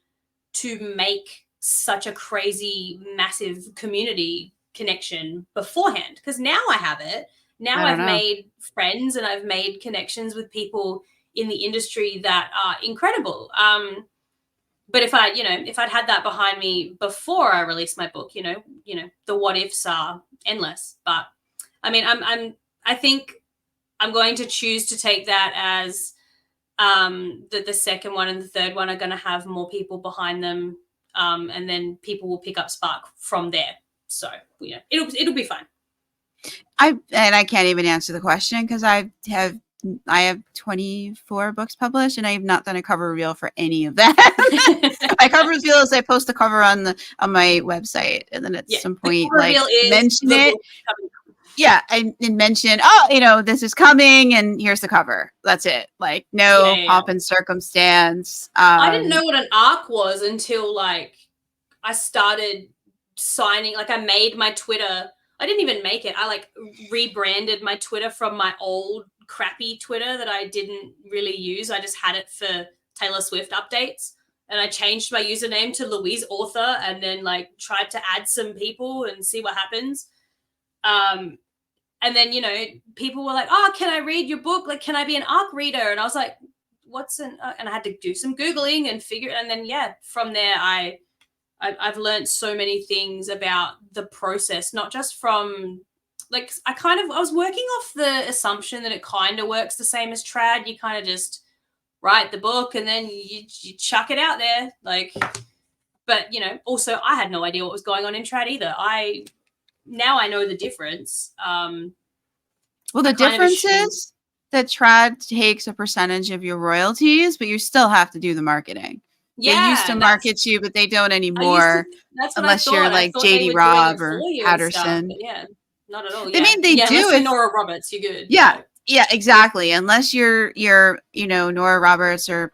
to make such a crazy, massive community connection beforehand? Because now I have it. Now I've made friends and I've made connections with people in the industry that are incredible. But if I'd had that behind me before I released my book, you know, the what ifs are endless. But I mean, I think I'm going to choose to take that as the second one and the third one are going to have more people behind them, and then people will pick up Spark from there. So, you know, it'll be fine. I can't even answer the question because I have 24 books published and I have not done a cover reveal for any of them. My cover reveal is I post the cover on my website, and then at some point like mention it. Yeah, and mention, oh, you know, this is coming and here's the cover. That's it. Like, no pomp and circumstance. I didn't know what an arc was until like I started signing. Like, I made my Twitter. I didn't even make it. I like rebranded my Twitter from my old crappy Twitter that I didn't really use. I just had it for Taylor Swift updates. And I changed my username to Louise Author, and then like tried to add some people and see what happens. And then, you know, people were like, oh, can I read your book? Like, can I be an ARC reader? And I was like, what's an, and I had to do some Googling and figure, and then, yeah, from there, I've learned so many things about the process, not just from, like, I was working off the assumption that it kind of works the same as trad. You kind of just write the book and then you chuck it out there. Like, but, you know, also I had no idea what was going on in trad either. Now I know the difference. Well, the difference is that trad takes a percentage of your royalties, but you still have to do the marketing. Yeah, they used to market you, but they don't anymore. Unless you're like JD Robb or Patterson. Stuff, yeah, not at all. Yeah. I mean, they do. Unless you're Nora Roberts, you're good. Yeah, yeah, exactly. Unless you're you know, Nora Roberts or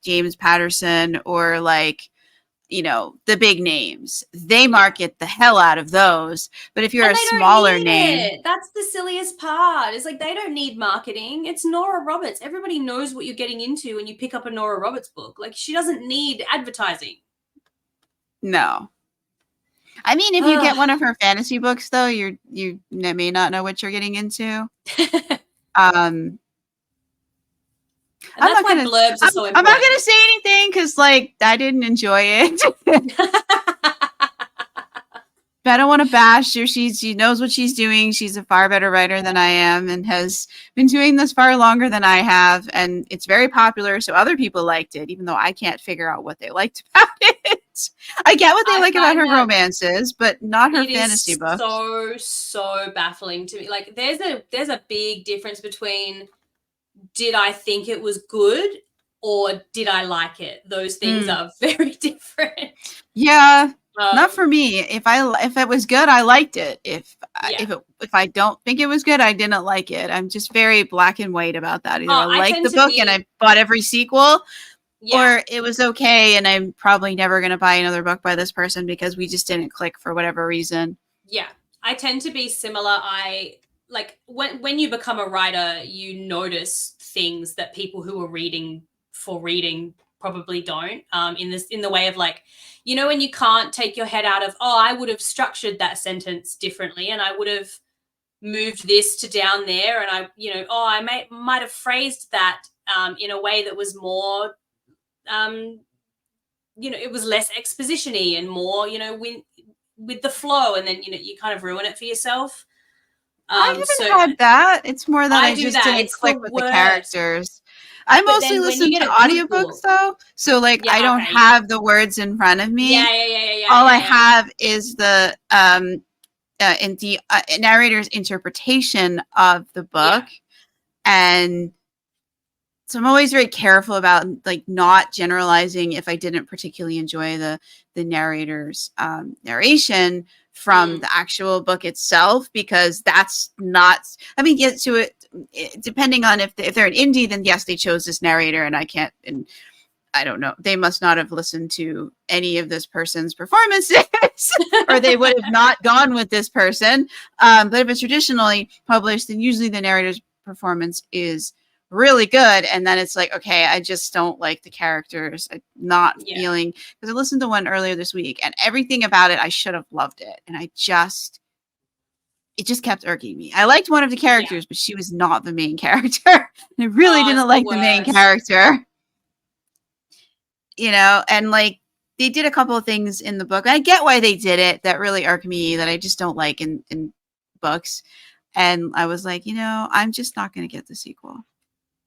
James Patterson or like, you know, the big names, they market the hell out of those. But if you're a smaller name, that's the silliest part. Is like, they don't need marketing. It's Nora Roberts. Everybody knows what you're getting into when you pick up a Nora Roberts book. Like, she doesn't need advertising. No. I mean, if you get one of her fantasy books, though, you may not know what you're getting into. Um, And that's why blurbs are so important. I'm not gonna say anything because, like, I didn't enjoy it. I don't want to bash her. She knows what she's doing. She's a far better writer than I am, and has been doing this far longer than I have. And it's very popular, so other people liked it, even though I can't figure out what they liked about it. I get what they like about her romances, but not her fantasy books. So baffling to me. Like, there's a big difference between did I think it was good or did I like it? Those things are very different. Yeah. Not for me. If it was good, I liked it. If I don't think it was good, I didn't like it. I'm just very black and white about that. Either I like the book and I bought every sequel, or it was okay and I'm probably never going to buy another book by this person because we just didn't click for whatever reason. Yeah, I tend to be similar. I like when you become a writer, you notice things that people who are reading probably don't. In the way of, like, you know, when you can't take your head out of, oh, I would have structured that sentence differently and I would have moved this to down there, and I, you know, oh, I might have phrased that in a way that was more, you know, it was less exposition-y and more, you know, with the flow, and then, you know, you kind of ruin it for yourself. I haven't had that. It's more that I just didn't click with the characters. I mostly listen to audiobooks, though. So, like, I don't have the words in front of me. Yeah. All I have is the narrator's interpretation of the book. And so I'm always very careful about, like, not generalizing if I didn't particularly enjoy the narrator's narration from the actual book itself, because that's not, I mean, get to it, depending on if they're an indie, then yes, they chose this narrator and I can't, and I don't know, they must not have listened to any of this person's performances or they would have not gone with this person. But if it's traditionally published, then usually the narrator's performance is really good, and then it's like, okay, I just don't like the characters. I'm not feeling, because I listened to one earlier this week and everything about it, I should have loved it, and it just kept irking me. I liked one of the characters, but she was not the main character. I really didn't like the main character, you know. And, like, they did a couple of things in the book, I get why they did it, that really irk me, that I just don't like in books. And I was like, you know, I'm just not going to get the sequel.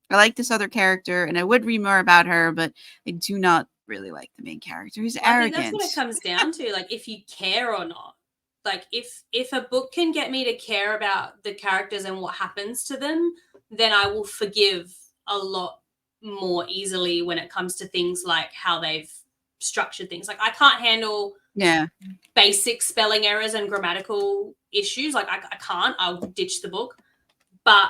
I like this other character, and I would read more about her, but I do not really like the main character. He's arrogant. I think that's what it comes down to, like, if you care or not. Like, if a book can get me to care about the characters and what happens to them, then I will forgive a lot more easily when it comes to things like how they've structured things. Like, I can't handle basic spelling errors and grammatical issues. Like, I can't. I'll ditch the book. But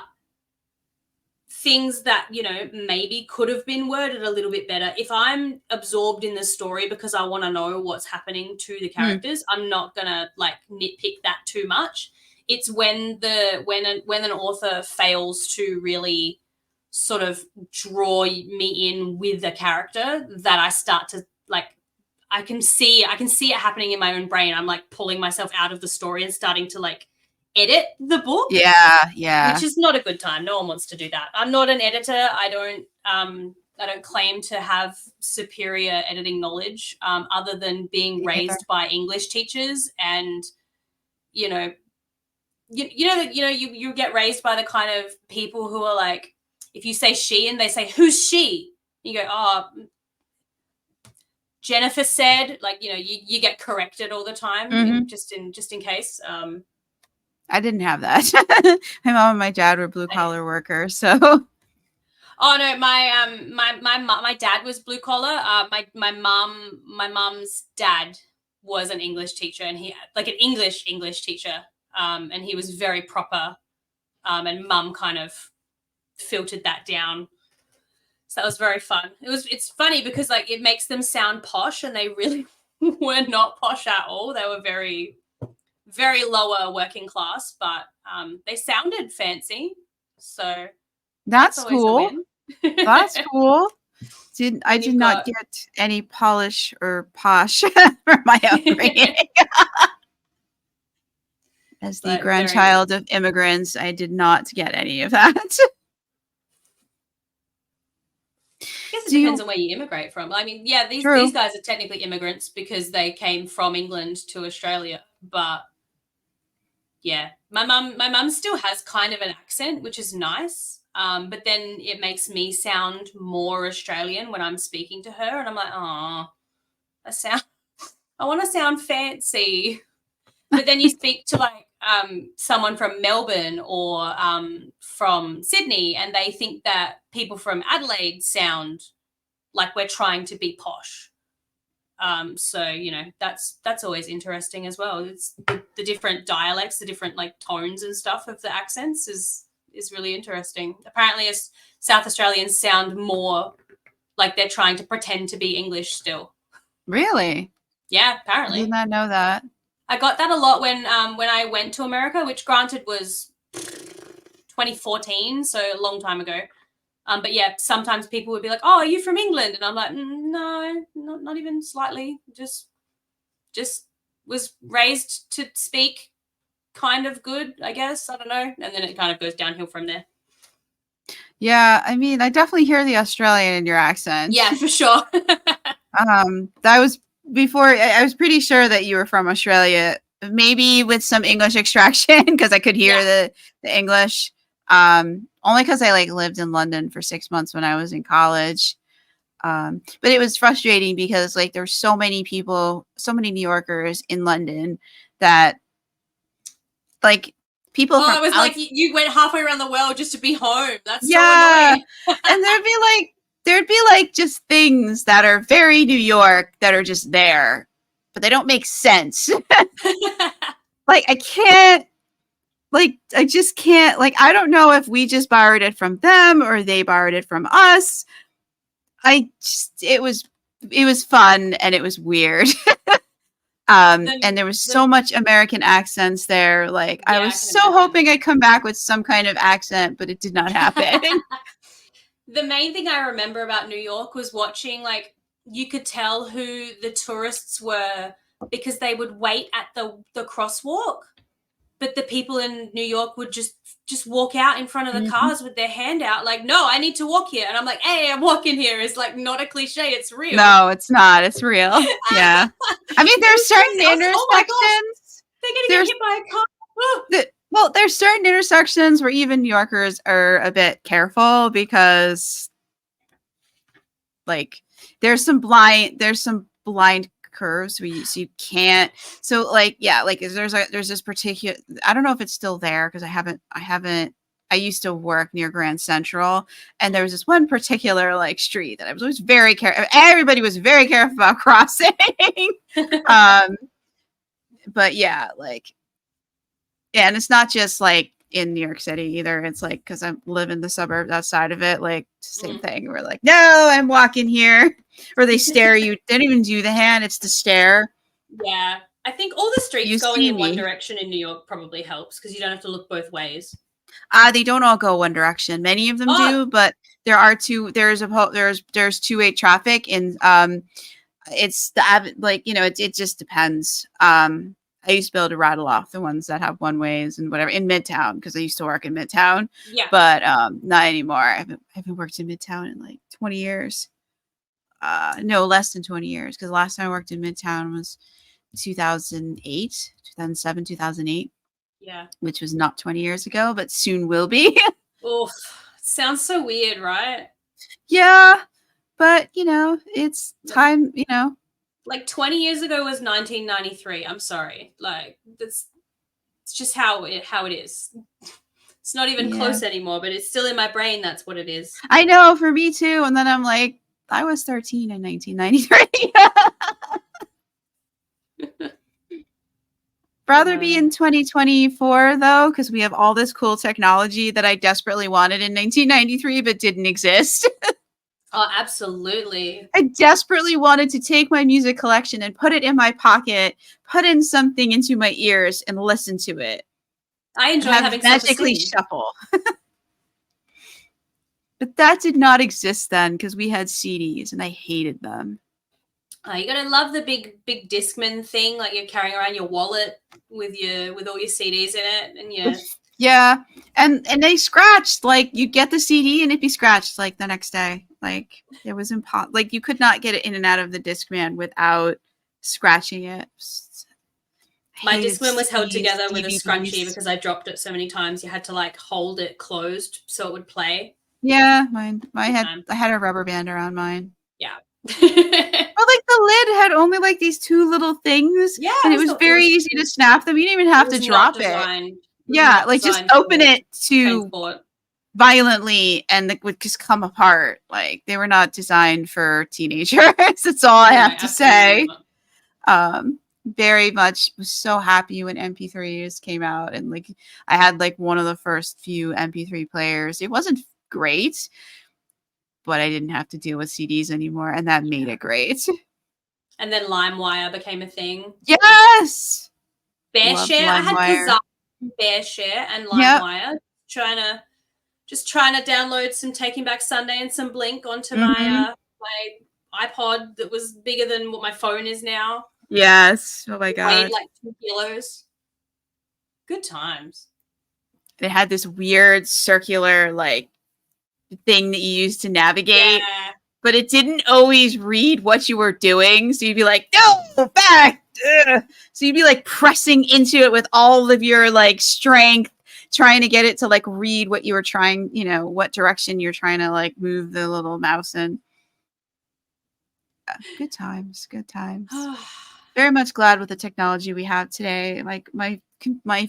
things that, you know, maybe could have been worded a little bit better, if I'm absorbed in the story because I want to know what's happening to the characters, I'm not gonna, like, nitpick that too much. It's when an author fails to really sort of draw me in with a character that I start to, like, I can see it happening in my own brain. I'm, like, pulling myself out of the story and starting to, like, edit the book, which is not a good time. No one wants to do that. I'm not an editor. I don't claim to have superior editing knowledge, other than being raised by English teachers. And, you know, you get raised by the kind of people who are like, if you say she and they say, who's she, you go, oh, Jennifer said, like, you know, you get corrected all the time, just in case. I didn't have that. My mom and my dad were blue collar workers, so. Oh no, my dad was blue collar. My mom's dad was an English teacher, and he, like, an English teacher, and he was very proper. And mum kind of filtered that down. So that was very fun. It's funny because, like, it makes them sound posh, and they really were not posh at all. They were very, very lower working class, but they sounded fancy. So that's cool. That's cool. I did not get any polish or posh for my upbringing. As the But grandchild of immigrants, I did not get any of that. I guess it depends on where you immigrate from. I mean, yeah, these guys are technically immigrants because they came from England to Australia. But yeah, my mum still has kind of an accent, which is nice. But then it makes me sound more Australian when I'm speaking to her, and I'm like, oh, I want to sound fancy. But then you speak to like someone from Melbourne or from Sydney, and they think that people from Adelaide sound like we're trying to be posh. So you know, that's always interesting as well. It's the different dialects, the different like tones and stuff of the accents is really interesting. Apparently, as South Australians sound more like they're trying to pretend to be English still. Really? Yeah, apparently. I did not know that. I got that a lot when I went to America, which granted was 2014, so a long time ago. But yeah, sometimes people would be like, "Oh, are you from England?" And I'm like, "No, not even slightly. Just was raised to speak kind of good, I guess. I don't know." And then it kind of goes downhill from there. Yeah, I mean, I definitely hear the Australian in your accent. Yeah, for sure. That was before. I was pretty sure that you were from Australia, maybe with some English extraction because I could hear the English. Only because I like lived in London for 6 months when I was in college. But it was frustrating because like there's so many people, so many New Yorkers in London that like people. Oh, it was like you went halfway around the world just to be home. That's so annoying. And there'd be like just things that are very New York that are just there, but they don't make sense. Like I just can't, like, I don't know if we just borrowed it from them or they borrowed it from us. It was fun and it was weird. And there was so much American accents there. Like I was so hoping I'd come back with some kind of accent, but it did not happen. The main thing I remember about New York was watching, like, you could tell who the tourists were because they would wait at the crosswalk. But the people in New York would just walk out in front of the cars with their hand out, like, "No, I need to walk here." And I'm like, "Hey, I'm walking here." It's like not a cliche. It's real. No, it's not. It's real. Yeah. I mean, there's certain intersections. Oh my gosh, they're going to get hit by a car. Well, there's certain intersections where even New Yorkers are a bit careful because, like, there's some blind curves where you can't. So, like, yeah, like there's this particular. I don't know if it's still there because I haven't. I used to work near Grand Central, and there was this one particular like street that I was always very careful. Everybody was very careful about crossing. But yeah, like. Yeah, and it's not just like in New York City either. It's like because I live in the suburbs outside of it, like same thing. We're like, no, I'm walking here, or they stare you. They don't even do the hand; it's the stare. Yeah, I think all the streets going in one direction in New York probably helps because you don't have to look both ways. They don't all go one direction. Many of them do, but there are two. There's 2-way traffic, and it's the like it just depends. I used to be able to rattle off the ones that have one ways and whatever in Midtown because I used to work in Midtown. Yeah. But not anymore. I haven't worked in Midtown in like 20 years. No, less than 20 years because the last time I worked in Midtown was 2008, 2007, 2008. Yeah. Which was not 20 years ago, but soon will be. Oh, sounds so weird, right? Yeah. But, it's time, Like 20 years ago was 1993. I'm sorry. Like it's just how it is. It's not even close anymore, but it's still in my brain. That's what it is. I know, for me too. And then I'm like, I was 13 in 1993. Rather be in 2024 though, because we have all this cool technology that I desperately wanted in 1993 but didn't exist. Oh, absolutely. I desperately wanted to take my music collection and put it in my pocket, put in something into my ears, and listen to it. I enjoy having magically shuffle. But that did not exist then because we had CDs and I hated them. Oh, you gotta love the big Discman thing, like you're carrying around your wallet. with all your CDs in it, and Yeah, and they scratched. Like, you'd get the CD and it'd be scratched like the next day. Like, it was impossible. Like, you could not get it in and out of the Discman without scratching it. My Discman was held CDs, together with a DVDs. scrunchie because I dropped it so many times. You had to like hold it closed so it would play. Yeah, I had a rubber band around mine. Yeah. But like the lid had only like these two little things, Yeah, and it was very easy to snap them. You didn't even have to drop it. Yeah, like just open it to violently, and it would just come apart. Like, they were not designed for teenagers. That's all I have to say. Very much was so happy when MP3s came out, and like I had like one of the first few MP3 players. It wasn't great, but I didn't have to deal with CDs anymore, and that made it great. And then LimeWire became a thing. Yes! BearShare. I had Kazaa, BearShare, and LimeWire. Yep. Trying to download some Taking Back Sunday and some Blink onto my iPod that was bigger than what my phone is now. Yes. Oh my God. Weighed like 2 kilos. Good times. They had this weird circular like thing that you used to navigate, but it didn't always read what you were doing. So you'd be like, no, back. Ugh. So you'd be like pressing into it with all of your like strength, trying to get it to like read what you were trying, what direction you're trying to like move the little mouse in. Yeah, good times. Very much glad with the technology we have today. Like my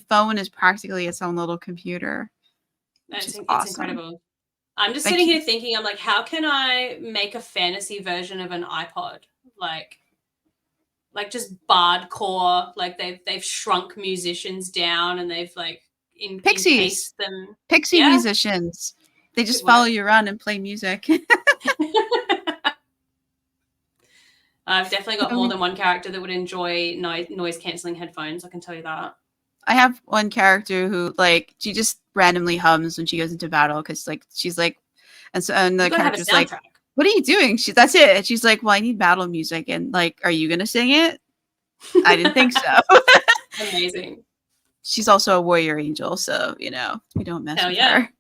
phone is practically its own little computer. It's incredible. I'm just sitting here thinking, I'm like, how can I make a fantasy version of an iPod? Like just bardcore. Like they've shrunk musicians down and they've like Pixies them. Pixie musicians. They just follow you around and play music. I've definitely got more than one character that would enjoy noise cancelling headphones. I can tell you that. I have one character who like she just randomly hums when she goes into battle because like she's like, and the character's like, "What are you doing?" That's it. And she's like, "Well, I need battle music," and like, "Are you gonna sing it?" I didn't think so. Amazing. She's also a warrior angel, so we don't mess with her.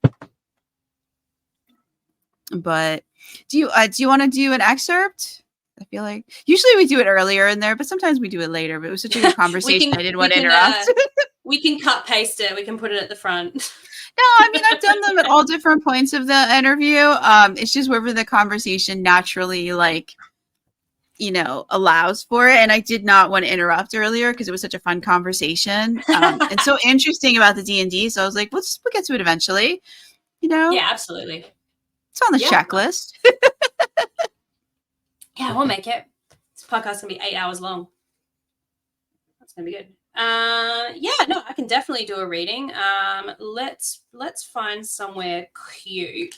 But do you want to do an excerpt? I feel like usually we do it earlier in there, but sometimes we do it later. But it was such a good conversation. I didn't want to interrupt. We can cut paste it. We can put it at the front. No, I mean, I've done them at all different points of the interview. It's just wherever the conversation naturally allows for it. And I did not want to interrupt earlier because it was such a fun conversation. And so interesting about the D&D. So I was like, we'll get to it eventually. Yeah, absolutely. It's on the checklist. Yeah, we'll make it. This podcast's gonna be 8 hours long. That's gonna be good. I can definitely do a reading. Let's find somewhere cute.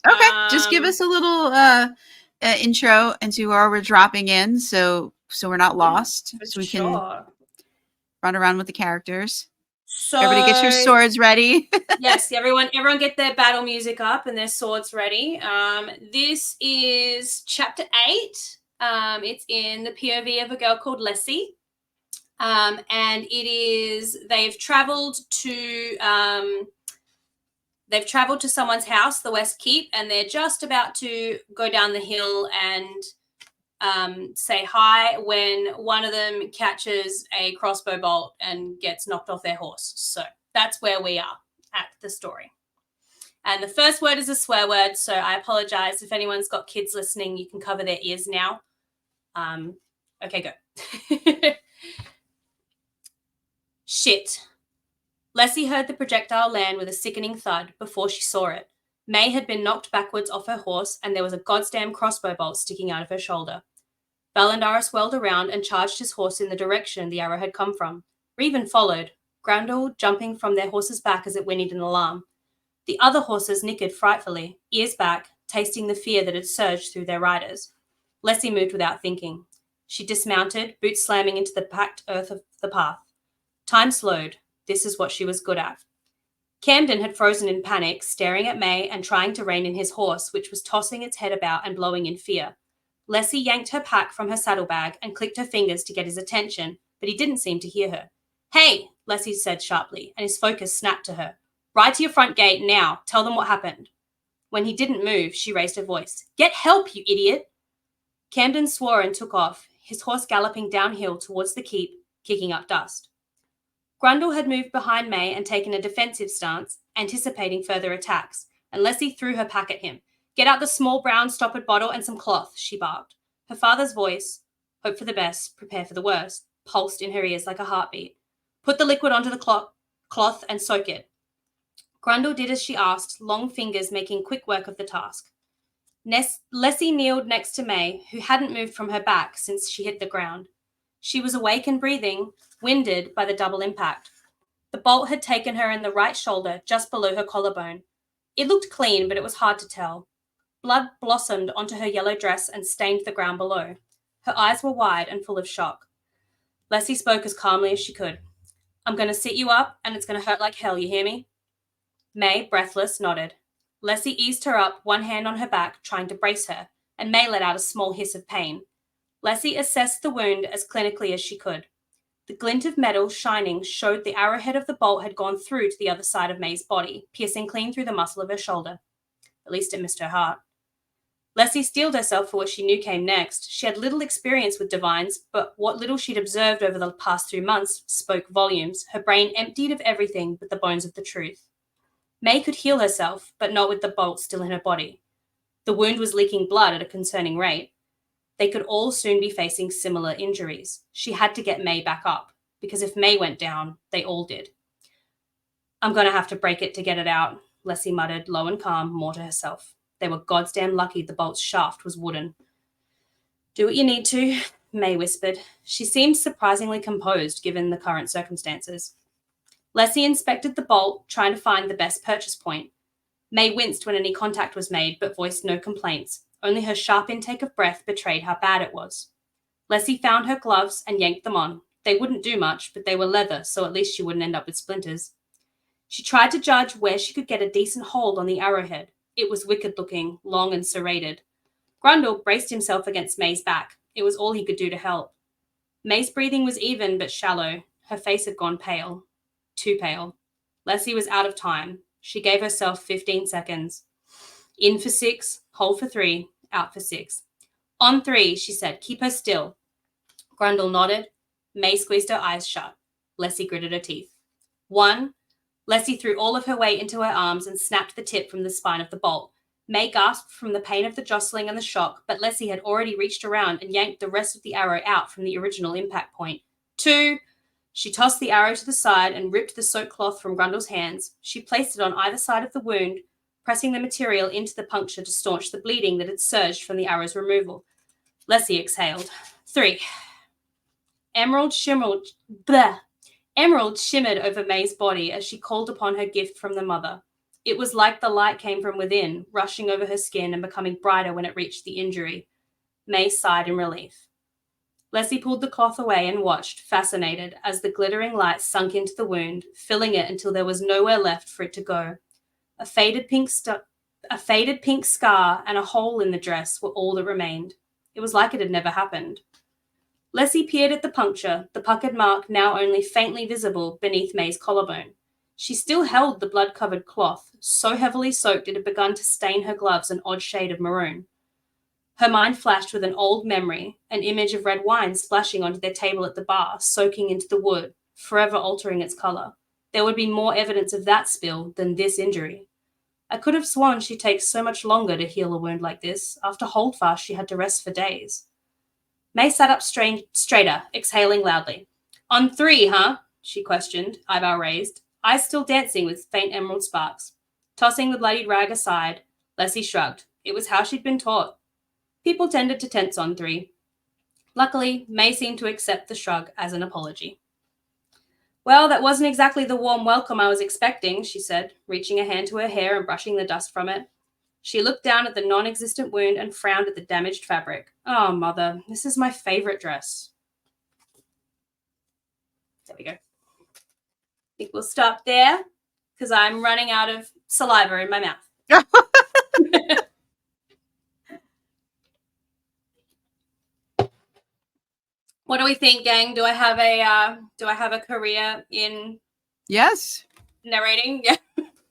Okay, just give us a little intro into where we're dropping in, so we're not lost, so we can run around with the characters. So everybody get your swords ready. Yes, everyone get their battle music up and their swords ready. This is chapter 8. It's in the POV of a girl called Lessie. And it is they've traveled to someone's house, the West Keep, and they're just about to go down the hill and say hi when one of them catches a crossbow bolt and gets knocked off their horse. So that's where we are at the story. And the first word is a swear word, so I apologize. If anyone's got kids listening, you can cover their ears now. Okay, go. Shit. Leslie heard the projectile land with a sickening thud before she saw it. May had been knocked backwards off her horse, and there was a goddamn crossbow bolt sticking out of her shoulder. Valandaris whirled around and charged his horse in the direction the arrow had come from. Revan followed, Grandel jumping from their horse's back as it whinnied an alarm. The other horses nickered frightfully, ears back, tasting the fear that had surged through their riders. Leslie moved without thinking. She dismounted, boots slamming into the packed earth of the path. Time slowed. This is what she was good at. Camden had frozen in panic, staring at May and trying to rein in his horse, which was tossing its head about and blowing in fear. Leslie yanked her pack from her saddlebag and clicked her fingers to get his attention, but he didn't seem to hear her. Hey, Leslie said sharply, and his focus snapped to her. Ride to your front gate now. Tell them what happened. When he didn't move, she raised her voice. Get help, you idiot! Camden swore and took off, his horse galloping downhill towards the keep, kicking up dust. Grundle had moved behind May and taken a defensive stance, anticipating further attacks, and Leslie threw her pack at him. Get out the small brown stoppered bottle and some cloth, she barked. Her father's voice, hope for the best, prepare for the worst, pulsed in her ears like a heartbeat. Put the liquid onto the cloth and soak it. Grundle did as she asked, long fingers making quick work of the task. Leslie kneeled next to May, who hadn't moved from her back since she hit the ground. She was awake and breathing, winded by the double impact. The bolt had taken her in the right shoulder, just below her collarbone. It looked clean, but it was hard to tell. Blood blossomed onto her yellow dress and stained the ground below. Her eyes were wide and full of shock. Leslie spoke as calmly as she could. I'm going to sit you up, and it's going to hurt like hell, you hear me? May, breathless, nodded. Leslie eased her up, one hand on her back, trying to brace her, and May let out a small hiss of pain. Leslie assessed the wound as clinically as she could. The glint of metal shining showed the arrowhead of the bolt had gone through to the other side of May's body, piercing clean through the muscle of her shoulder. At least it missed her heart. Leslie steeled herself for what she knew came next. She had little experience with divines, but what little she'd observed over the past 3 months spoke volumes, her brain emptied of everything but the bones of the truth. May could heal herself, but not with the bolt still in her body. The wound was leaking blood at a concerning rate. They could all soon be facing similar injuries. She had to get May back up, because if May went down, they all did. I'm going to have to break it to get it out, Leslie muttered, low and calm, more to herself. They were goddamn lucky the bolt's shaft was wooden. Do what you need to, May whispered. She seemed surprisingly composed given the current circumstances. Leslie inspected the bolt, trying to find the best purchase point. May winced when any contact was made, but voiced no complaints. Only her sharp intake of breath betrayed how bad it was. Leslie found her gloves and yanked them on. They wouldn't do much, but they were leather, so at least she wouldn't end up with splinters. She tried to judge where she could get a decent hold on the arrowhead. It was wicked-looking, long and serrated. Grundle braced himself against May's back. It was all he could do to help. May's breathing was even but shallow. Her face had gone pale. Too pale. Leslie was out of time. She gave herself 15 seconds. In for 6, hold for 3, out for 6. On 3, she said, keep her still. Grundle nodded. May squeezed her eyes shut. Leslie gritted her teeth. 1. Leslie threw all of her weight into her arms and snapped the tip from the spine of the bolt. May gasped from the pain of the jostling and the shock, but Leslie had already reached around and yanked the rest of the arrow out from the original impact point. 2. She tossed the arrow to the side and ripped the soaked cloth from Grundle's hands. She placed it on either side of the wound, pressing the material into the puncture to staunch the bleeding that had surged from the arrow's removal. Leslie exhaled. 3. Emerald shimmered over May's body as she called upon her gift from the mother. It was like the light came from within, rushing over her skin and becoming brighter when it reached the injury. May sighed in relief. Leslie pulled the cloth away and watched, fascinated, as the glittering light sunk into the wound, filling it until there was nowhere left for it to go. A faded pink scar and a hole in the dress were all that remained. It was like it had never happened. Leslie peered at the puncture, the puckered mark now only faintly visible beneath May's collarbone. She still held the blood-covered cloth, so heavily soaked it had begun to stain her gloves an odd shade of maroon. Her mind flashed with an old memory, an image of red wine splashing onto their table at the bar, soaking into the wood, forever altering its color. There would be more evidence of that spill than this injury. I could have sworn she'd take so much longer to heal a wound like this. After holdfast, she had to rest for days. May sat up straighter, exhaling loudly. On 3, huh? She questioned, eyebrow raised, eyes still dancing with faint emerald sparks. Tossing the bloodied rag aside, Leslie shrugged. It was how she'd been taught. People tended to tense on 3. Luckily, May seemed to accept the shrug as an apology. Well, that wasn't exactly the warm welcome I was expecting, she said, reaching a hand to her hair and brushing the dust from it. She looked down at the non-existent wound and frowned at the damaged fabric. Oh, Mother, this is my favorite dress. There we go. I think we'll stop there because I'm running out of saliva in my mouth. What do we think, gang? Do I have a career in Yes. narrating? Yeah.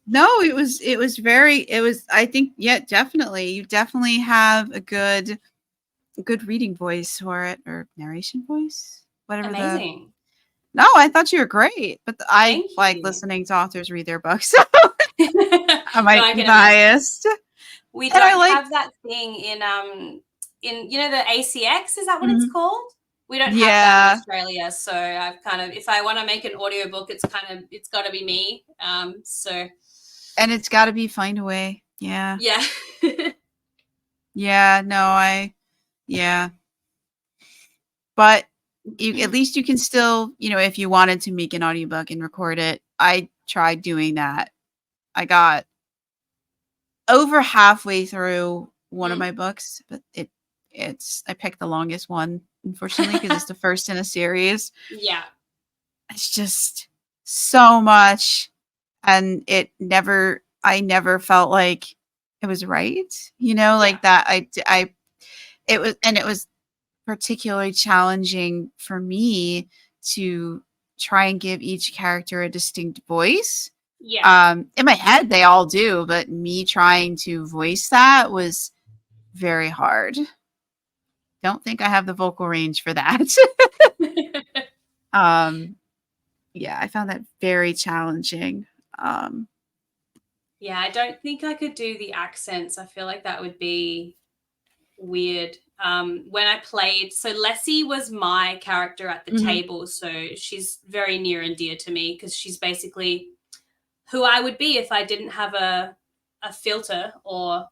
No, it was I think, yeah, definitely. You definitely have a good reading voice for it, or narration voice. Whatever the Amazing. No, I thought you were great, but I Thank like you. listening to authors read their books. So I No, might I be can imagine. biased. We And I don't like have that thing in the ACX, is that what it's Mhm. called? We don't have that in Yeah, Australia, so I've kind of, if I want to make an audiobook, it's got to be me. So and it's got to be Find a Way. Yeah. yeah. Yeah, no, yeah. But at least you can still, if you wanted to make an audiobook and record it. I tried doing that. I got over halfway through one of Mm. my books, but I picked the longest one, unfortunately, because it's the first in a series. Yeah. It's just so much, and I never felt like it was right, Yeah. like that. It was particularly challenging for me to try and give each character a distinct voice. Yeah. In my head, they all do, but me trying to voice that was very hard. Don't think I have the vocal range for that. um, yeah, I found that very challenging. Um, Yeah, I don't think I could do the accents. I feel like that would be weird. When I played, so Leslie was my character at the mhm, table, so she's very near and dear to me because she's basically who I would be if I didn't have a filter, or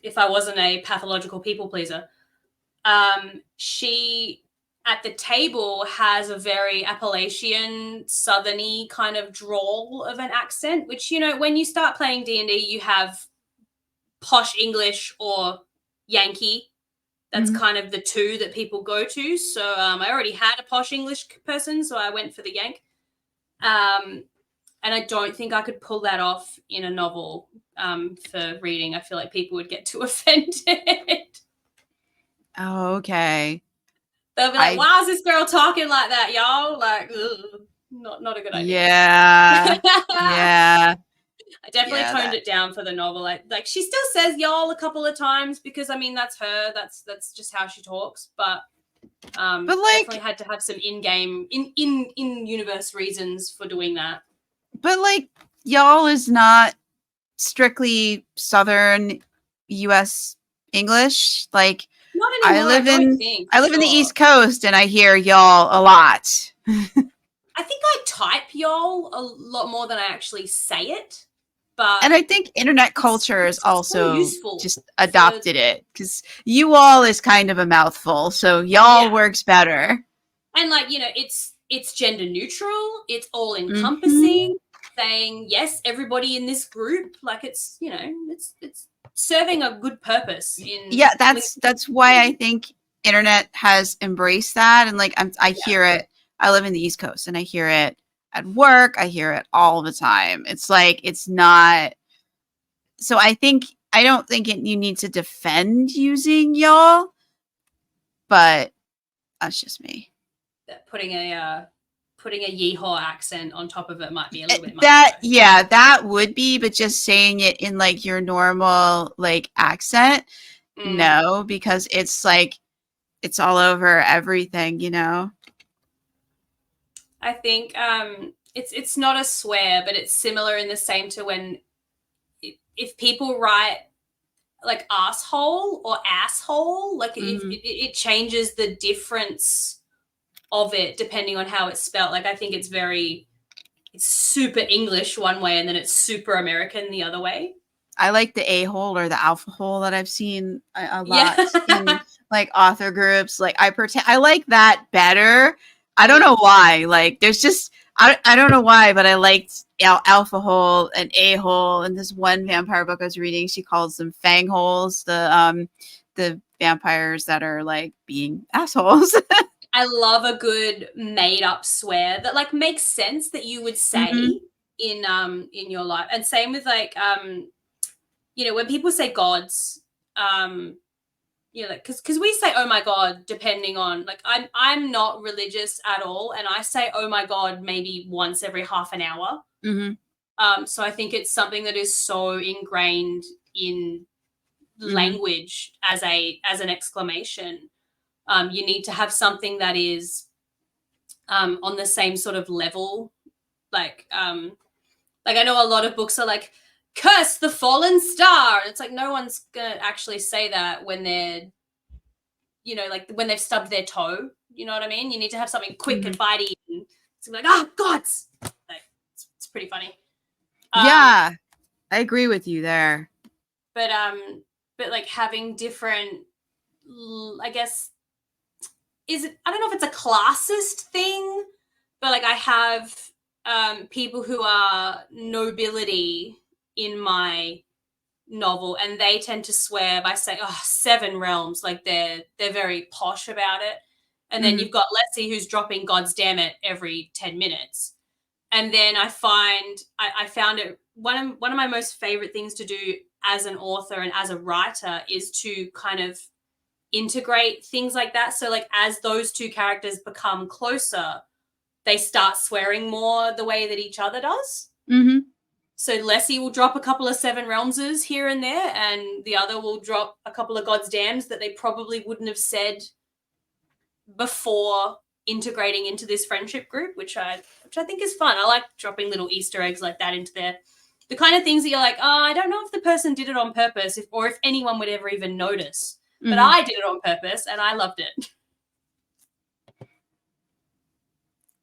if I wasn't a pathological people pleaser. She at the table has a very Appalachian, southerny kind of drawl of an accent, which, when you start playing D&D, you have posh English or Yankee. That's mhm. kind of the two that people go to. So I already had a posh English person, so I went for the Yank. And I don't think I could pull that off in a novel for reading. I feel like people would get too offended. Oh, okay. They'll be like, I "Why is this girl talking like that, y'all?" Like, ugh, not a good idea. Yeah, I yeah, definitely yeah. toned That, it down for the novel. Like she still says y'all a couple of times because I mean that's her. That's just how she talks. But but definitely like, had to have some in-game in universe reasons for doing that. but like, y'all is not strictly Southern U.S. English. Like, Not I anymore, I live don't in think, for I live in the sure. East Coast, and I hear y'all a lot. I think I type y'all a lot more than I actually say it, but And I think internet culture has it's so also useful just for, adopted it, because you all is kind of a mouthful, so y'all yeah. works better. And like, it's gender neutral, it's all encompassing, Hmm. saying yes, everybody in this group, like it's serving a good purpose in Yeah, that's why I think internet has embraced that, and like I yeah. hear it. I live in the East Coast, and I hear it at work. I hear it all the time. It's like it's not. So I don't think you need to defend using y'all, but that's just me. That putting a yeehaw accent on top of it might be a little bit much That though. Yeah, that would be, but just saying it in like your normal like accent, Mm. no, because it's like it's all over everything. I think it's not a swear, but it's similar in the same to when if people write like asshole or asshole, like if Hmm. it changes the difference of it depending on how it's spelled. Like I think it's super English one way and then it's super American the other way. I like the a-hole or the alpha hole that I've seen a Yeah. lot in like author groups. Like I like that better. I don't know Mm. why. Like there's just I don't know why, but I liked alpha hole and a-hole. And this one vampire book I was reading, she calls them fang holes, the vampires that are like being assholes. I love a good made up swear that like makes sense that you would Hmm. say in your life. And same with like when people say gods, um you know, like, because we say oh my god depending on, like, I'm not religious at all, and I say oh my god maybe once every half an hour. So I think it's something that is so ingrained in language as an exclamation. You need to have something that is on the same sort of level, like I know a lot of books are like curse the fallen star. It's like no one's gonna actually say that when they're, you know, like when they've stubbed their toe. You know what I mean? You need to have something quick and bitey, and it's like, oh gods, like, it's pretty funny. Yeah, I agree with you there. But like having different, I guess, is it? I don't know if it's a classist thing, but like I have people who are nobility in my novel, and they tend to swear by saying, "Oh, 7 realms," like they're very posh about it. And then you've got Leslie who's dropping "God's damn it" every 10 minutes. And then I found it one of my most favorite things to do as an author and as a writer is to kind of integrate things like that. So like as those two characters become closer, they start swearing more the way that each other does. So Leslie will drop a couple of 7 realmses here and there, and the other will drop a couple of God's dams that they probably wouldn't have said before integrating into this friendship group, which I think is fun. I like dropping little Easter eggs like that into there. The kind of things that you're like, oh, I don't know if the person did it on purpose, or if anyone would ever even notice. But I did it on purpose, and I loved it.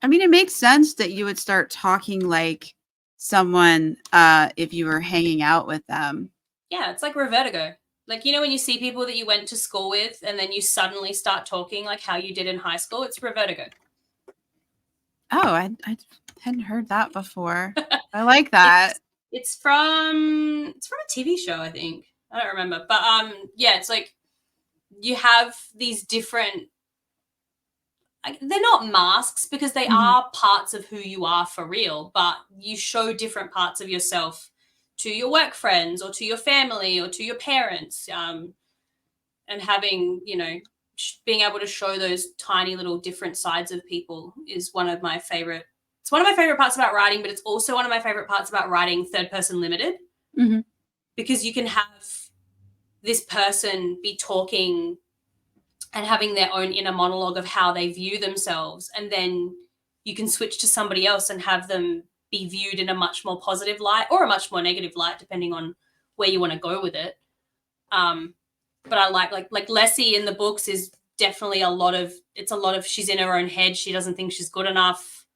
I mean, it makes sense that you would start talking like someone if you were hanging out with them. Yeah, it's like Revertigo. Like, you know, when you see people that you went to school with and then you suddenly start talking like how you did in high school, it's Revertigo. Oh, I hadn't heard that before. I like that. It's from a TV show, I think. I don't remember. But yeah, it's like you have these different, they're not masks because they are parts of who you are for real, but you show different parts of yourself to your work friends or to your family or to your parents, and having, you know, being able to show those tiny little different sides of people is one of my favorite. It's one of my favorite parts about writing, but it's also one of my favorite parts about writing third person limited, because you can have this person be talking and having their own inner monologue of how they view themselves, and then you can switch to somebody else and have them be viewed in a much more positive light or a much more negative light, depending on where you want to go with it. But I like Leslie in the books is definitely a lot of she's in her own head. She doesn't think she's good enough.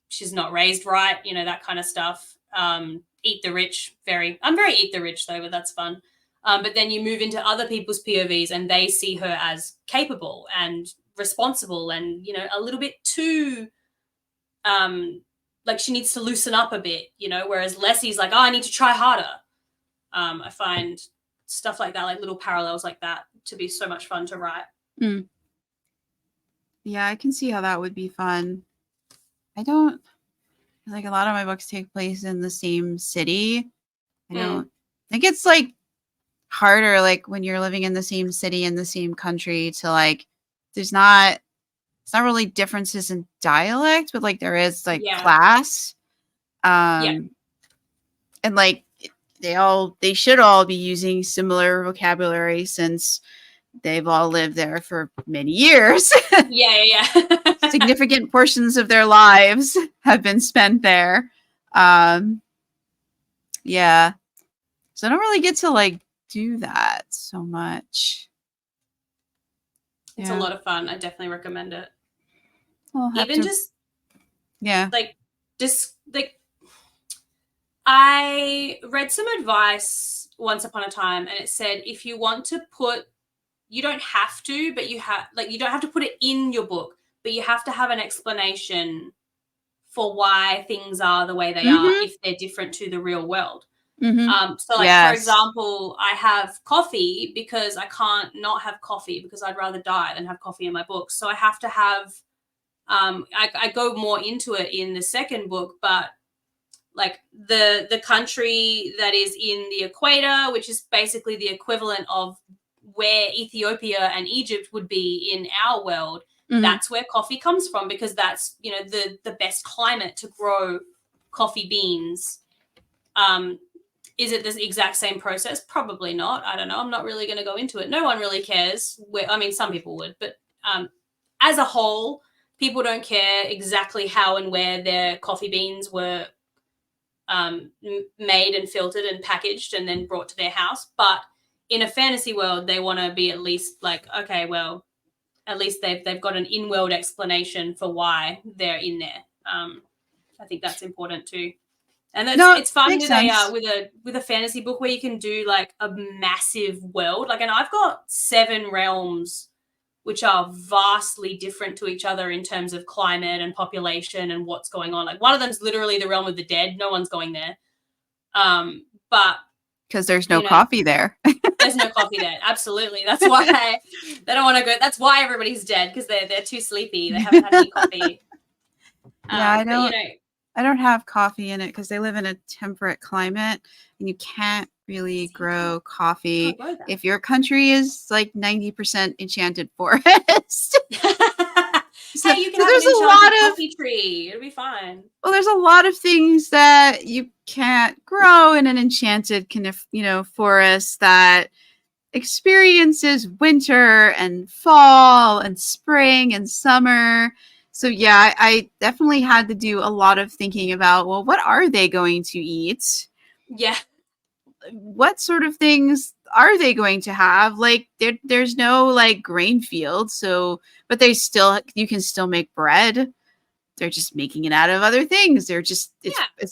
She's not raised right, you know, that kind of stuff. Eat the rich, I'm very eat the rich though, but that's fun. But then you move into other people's POVs and they see her as capable and responsible and, you know, a little bit too, like she needs to loosen up a bit, you know, whereas Leslie's like, oh, I need to try harder. I find stuff like that, like little parallels like that, to be so much fun to write. Yeah, I can see how that would be fun. I don't, like, a lot of my books take place in the same city. I don't think it's like harder, like when you're living in the same city in the same country, to like, it's not really differences in dialect, but like there is like class. And like they should all be using similar vocabulary since they've all lived there for many years. Significant portions of their lives have been spent there. Yeah. So I don't really get to like do that so much. It's a lot of fun. I definitely recommend it. I read some advice once upon a time, and it said if you want to put, you don't have to, but you don't have to put it in your book, but you have to have an explanation for why things are the way they are if they're different to the real world. So like, for example, I have coffee because I can't not have coffee because I'd rather die than have coffee in my book. So I have to have, I go more into it in the second book, but like the country that is in the equator, which is basically the equivalent of where Ethiopia and Egypt would be in our world. That's where coffee comes from, because that's, you know, the best climate to grow coffee beans. Is it the exact same process? Probably not. I don't know. I'm not really going to go into it. No one really cares. I mean, some people would, but as a whole, people don't care exactly how and where their coffee beans were made and filtered and packaged and then brought to their house. But in a fantasy world, they want to be at least like, okay, well, at least they've got an in-world explanation for why they're in there. I think that's important too. And it's fun with a fantasy book where you can do like a massive world. Like, and I've got 7 realms which are vastly different to each other in terms of climate and population and what's going on. Like, one of them's literally the realm of the dead. No one's going there. But because there's no coffee there. There's no coffee there. Absolutely. That's why they don't want to go. That's why everybody's dead, because they're too sleepy. They haven't had any coffee. Yeah, I don't have coffee in it because they live in a temperate climate, and you can't really grow coffee if your country is like 90% enchanted forest. Hey, you can have an enchanted coffee tree. It'll be fine. Well, there's a lot of things that you can't grow in an enchanted kind of, forest that experiences winter and fall and spring and summer. So yeah, I definitely had to do a lot of thinking about, well, what are they going to eat? Yeah. What sort of things are they going to have? Like there's no like grain field, but you can still make bread. They're just making it out of other things. It's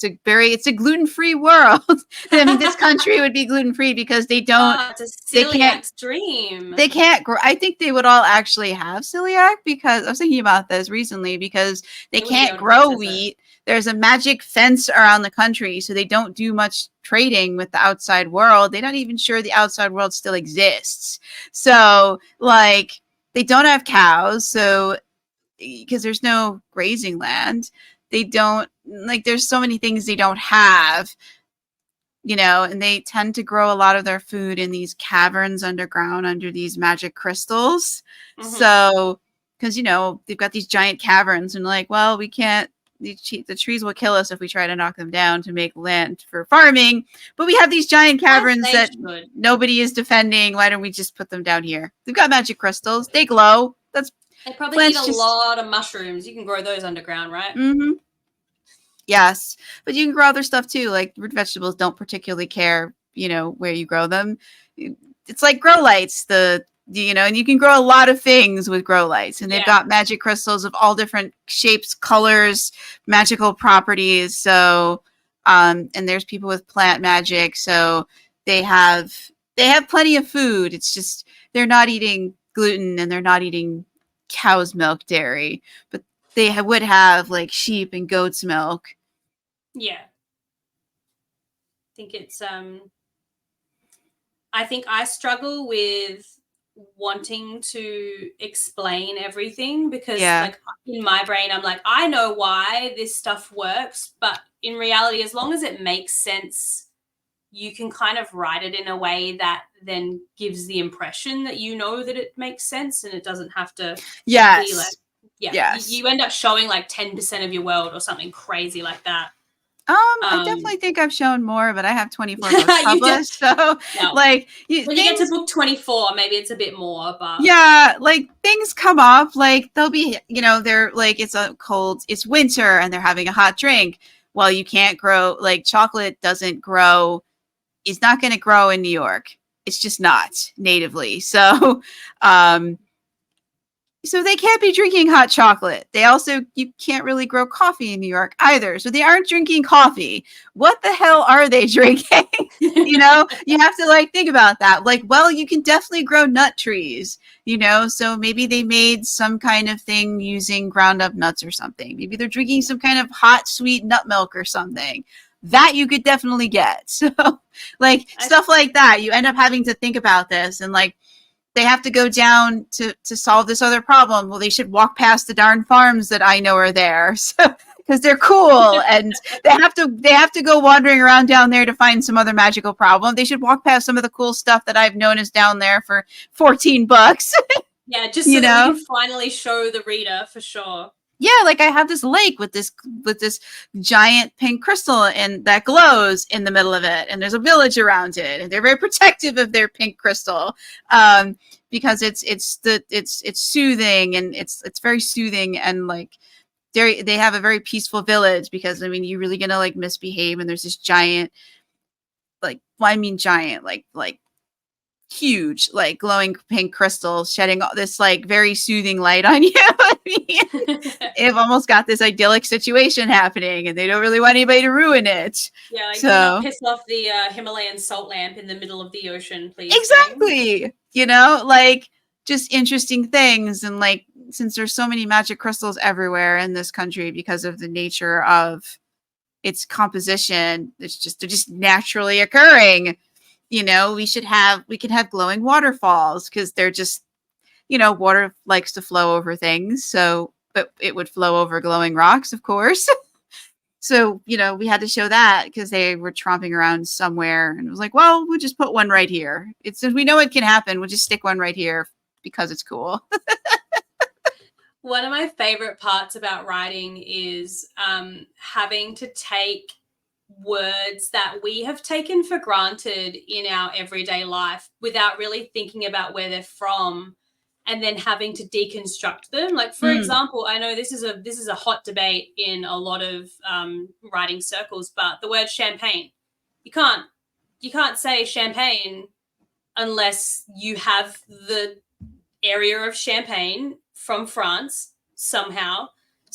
a gluten-free world. I mean, this country would be gluten-free because they can't dream. They can't grow. I think they would all actually have celiac, because I was thinking about this recently, because they can't grow wheat. There's a magic fence around the country, so they don't do much trading with the outside world. They're not even sure the outside world still exists. So, like, they don't have cows, so because there's no grazing land, they don't, like, there's so many things they don't have, and they tend to grow a lot of their food in these caverns underground under these magic crystals. So, because, they've got these giant caverns, and like, well, we can't, the trees will kill us if we try to knock them down to make land for farming, but we have these giant caverns that nobody is defending. Why don't we just put them down here? They've got magic crystals. They glow. They probably eat a lot of mushrooms. You can grow those underground, right? Mm-hmm. Yes, but you can grow other stuff too. Like root vegetables don't particularly care, where you grow them. It's like grow lights. And you can grow a lot of things with grow lights, and they've got magic crystals of all different shapes, colors, magical properties. So, and there's people with plant magic, so they have plenty of food. It's just they're not eating gluten and they're not eating cow's milk dairy, but they would have like sheep and goat's milk. Yeah. I think I struggle with wanting to explain everything, because like in my brain I'm like, I know why this stuff works, but in reality, as long as it makes sense, you can kind of write it in a way that then gives the impression that that it makes sense, and it doesn't have to be like, you end up showing like 10% of your world or something crazy like that. I definitely think I've shown more, but I have 24 books published, so like when you get to book 24, maybe it's a bit more, but like things come up, like they'll be, they're like, it's winter and they're having a hot drink. Well, you can't grow, like chocolate doesn't grow. It's not going to grow in New York. It's just not natively. So, so they can't be drinking hot chocolate. You can't really grow coffee in New York either. So they aren't drinking coffee. What the hell are they drinking? You have to like think about that. Like, well, you can definitely grow nut trees, so maybe they made some kind of thing using ground up nuts or something. Maybe they're drinking some kind of hot, sweet nut milk or something. That you could definitely get. So like stuff like that, you end up having to think about this, and like they have to go down to solve this other problem. Well, they should walk past the darn farms that I know are there. So because they're cool, and they have to go wandering around down there to find some other magical problem. They should walk past some of the cool stuff that I've known is down there for $14. Yeah, just You so that we know? can finally show the reader for sure. Yeah, like I have this lake with this giant pink crystal and that glows in the middle of it, and there's a village around it, and they're very protective of their pink crystal, because it's soothing, and it's very soothing, and like they have a very peaceful village, because I mean you're really gonna like misbehave, and there's this giant, like, well, I mean giant, like huge, like glowing pink crystal shedding this like very soothing light on you. I mean, they've almost got this idyllic situation happening, and they don't really want anybody to ruin it. Yeah, like, So do not piss off the Himalayan salt lamp in the middle of the ocean, please. exactly, like just interesting things, and like since there's so many magic crystals everywhere in this country because of the nature of its composition, they're just naturally occurring. We can have glowing waterfalls, because they're just, water likes to flow over things. So, but it would flow over glowing rocks, of course. So, we had to show that because they were tromping around somewhere, and it was like, well, we'll just put one right here. Since we know it can happen, we'll just stick one right here because it's cool. One of my favorite parts about writing is having to take words that we have taken for granted in our everyday life without really thinking about where they're from, and then having to deconstruct them. Like, for example, I know this is a hot debate in a lot of writing circles, but the word champagne, you can't say champagne unless you have the area of Champagne from France somehow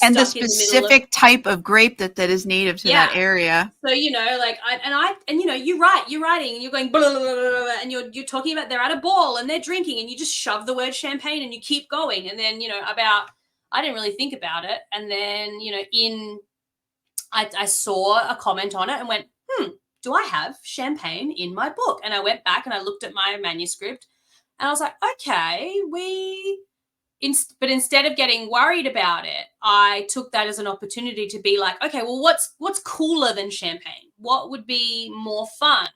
And the stuck in the middle of, specific type of grape that is native to that area. So, like, you're writing and you're going blah, blah, blah, blah, and you're talking about they're at a ball and they're drinking, and you just shove the word champagne and you keep going. And then, I didn't really think about it. And then, I saw a comment on it and went, do I have champagne in my book? And I went back and I looked at my manuscript, and I was like, okay, but instead of getting worried about it, I took that as an opportunity to be like, okay, well, what's cooler than champagne? What would be more fun?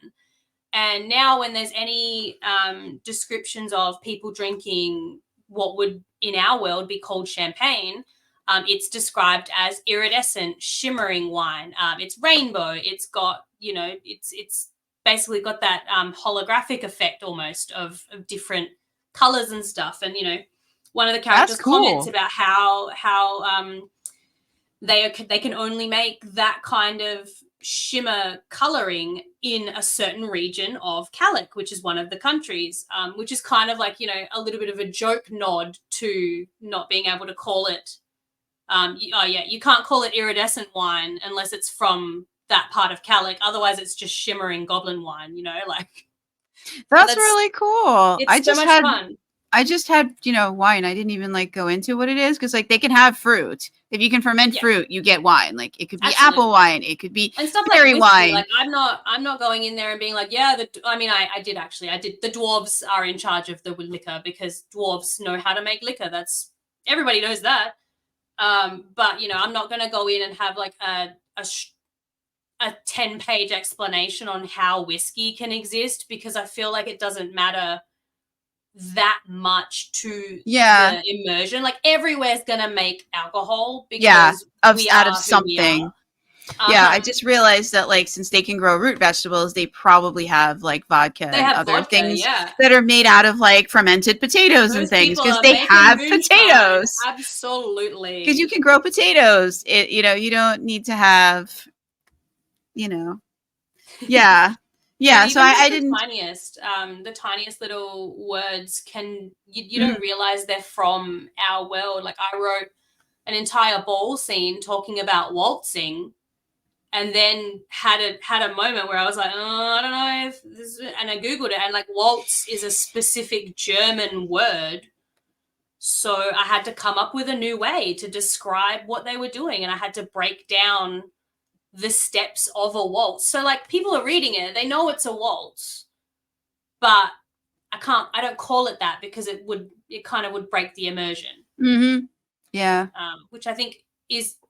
And now when there's any descriptions of people drinking what would in our world be called champagne, it's described as iridescent, shimmering wine. It's rainbow. It's got, it's basically got that holographic effect almost of different colors and stuff. And, one of the characters comments about how they can only make that kind of shimmer coloring in a certain region of Kalaraak, which is one of the countries, which is kind of like, a little bit of a joke nod to not being able to call it. You can't call it iridescent wine unless it's from that part of Kalaraak. Otherwise, it's just shimmering goblin wine. Like that's really cool. It's so much fun. I just had, wine. I didn't even like go into what it is, because like they can have fruit. If you can ferment fruit, you get wine. Like it could be apple wine, it could be and stuff berry like whiskey. wine. Like I'm not going in there and being like, I did. The dwarves are in charge of the liquor because dwarves know how to make liquor. That's everybody knows that. But I'm not going to go in and have like a 10-page explanation on how whiskey can exist, because I feel like it doesn't matter that much to the immersion. Like everywhere's gonna make alcohol because out of something. Yeah, I just realized that like since they can grow root vegetables, they probably have like vodka and other things that are made out of like fermented potatoes and things, because they have potatoes. Absolutely. Because you can grow potatoes. You don't need to have, yeah. Yeah, so I didn't. The tiniest little words you don't realize they're from our world. Like I wrote an entire ball scene talking about waltzing, and then had a moment where I was like, oh, I don't know if this is, and I googled it, and like waltz is a specific German word. So I had to come up with a new way to describe what they were doing, and I had to break down the steps of a waltz. So like people are reading it, they know it's a waltz, but I don't call it that because it kind of would break the immersion. Mm-hmm. Yeah. Which I think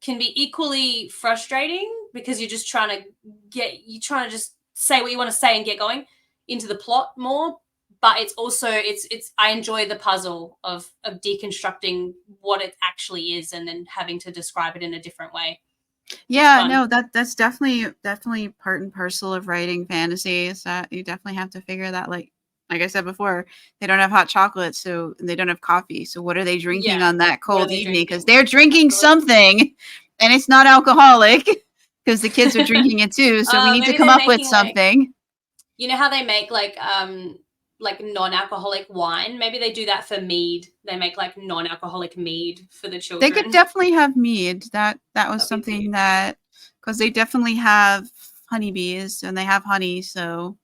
can be equally frustrating because you're just trying to just say what you want to say and get going into the plot more. But it's also I enjoy the puzzle of deconstructing what it actually is and then having to describe it in a different way. Yeah, no, that's definitely part and parcel of writing fantasy. Is that you definitely have to figure that, like I said before, they don't have hot chocolate, so they don't have coffee. So what are they drinking on that cold evening? Because they're drinking something, and it's not alcoholic. Because the kids are drinking it too. So we need to come up with something. You know how they make like non-alcoholic wine? Maybe they do that for mead. They make like non-alcoholic mead for the children. They could definitely have mead. That was something that, because they definitely have honeybees and they have honey. So,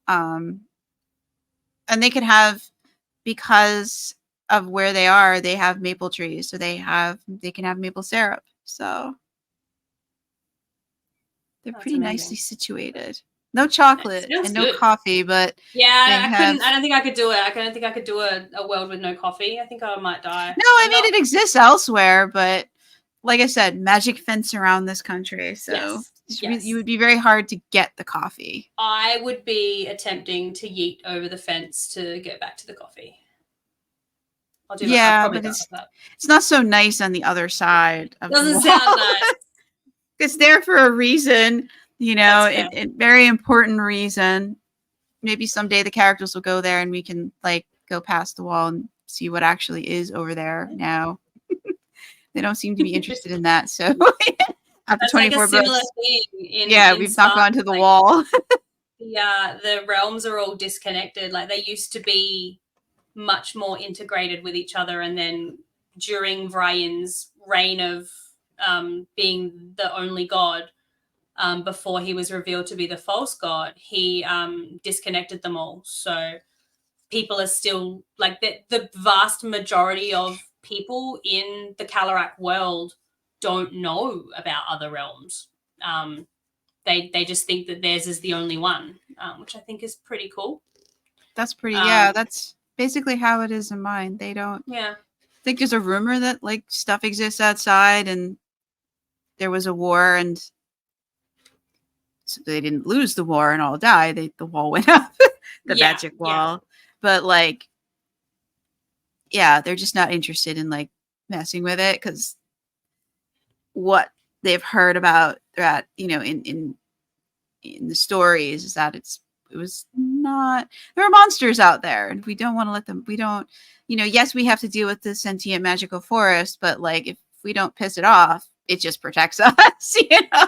and they could have, because of where they are, they have maple trees. So they can have maple syrup. So they're pretty nicely situated. No chocolate and no coffee, but I don't think I could do it. I don't think I could do a world with no coffee. I think I might die. No, I mean it exists elsewhere, but like I said, magic fence around this country, so you would be very hard to get the coffee. I would be attempting to yeet over the fence to get back to the coffee. I'll do but it's not so nice on the other side of Doesn't sound nice. It's there for a reason, you know, a very important reason. Maybe someday the characters will go there and we can like go past the wall and see what actually is over there now. They don't seem to be interested in that. So after 24 books, we've not gone to the wall. The realms are all disconnected. Like they used to be much more integrated with each other, and then during Vrian's reign of being the only god, before he was revealed to be the false god, he disconnected them all. So people are still like the vast majority of people in the Kalaraak world don't know about other realms. They just think that theirs is the only one, which I think is pretty cool. That's pretty, that's basically how it is in mine. They don't think there's a rumor that like stuff exists outside and there was a war and so they didn't lose the war and all die. The wall went up, the magic wall. But like, they're just not interested in like messing with it because what they've heard about that, you know, in the stories is that it was not, there are monsters out there and we don't want to let them, we don't, you know, yes, we have to deal with the sentient magical forest, but like if we don't piss it off, it just protects us, you know?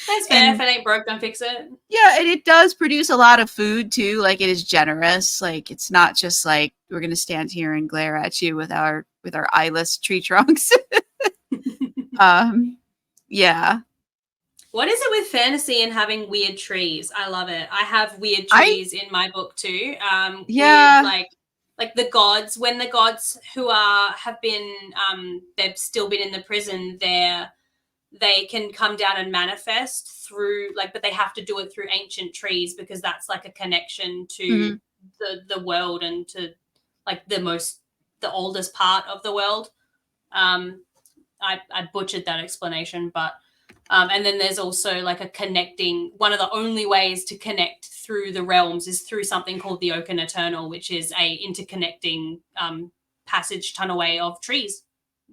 That's fair. If it ain't broke, don't fix it. Yeah, and it does produce a lot of food too. Like it is generous. Like it's not just like we're gonna stand here and glare at you with our eyeless tree trunks. Yeah. What is it with fantasy and having weird trees? I love it. I have weird trees in my book too. Weird, like the gods, when the gods who have been they've still been in the prison, they can come down and manifest through like, but they have to do it through ancient trees because that's like a connection to the world and to like the oldest part of the world. I butchered that explanation, but and then there's also like a connecting, one of the only ways to connect through the realms is through something called the Oaken Eternal, which is a interconnecting passage tunnelway of trees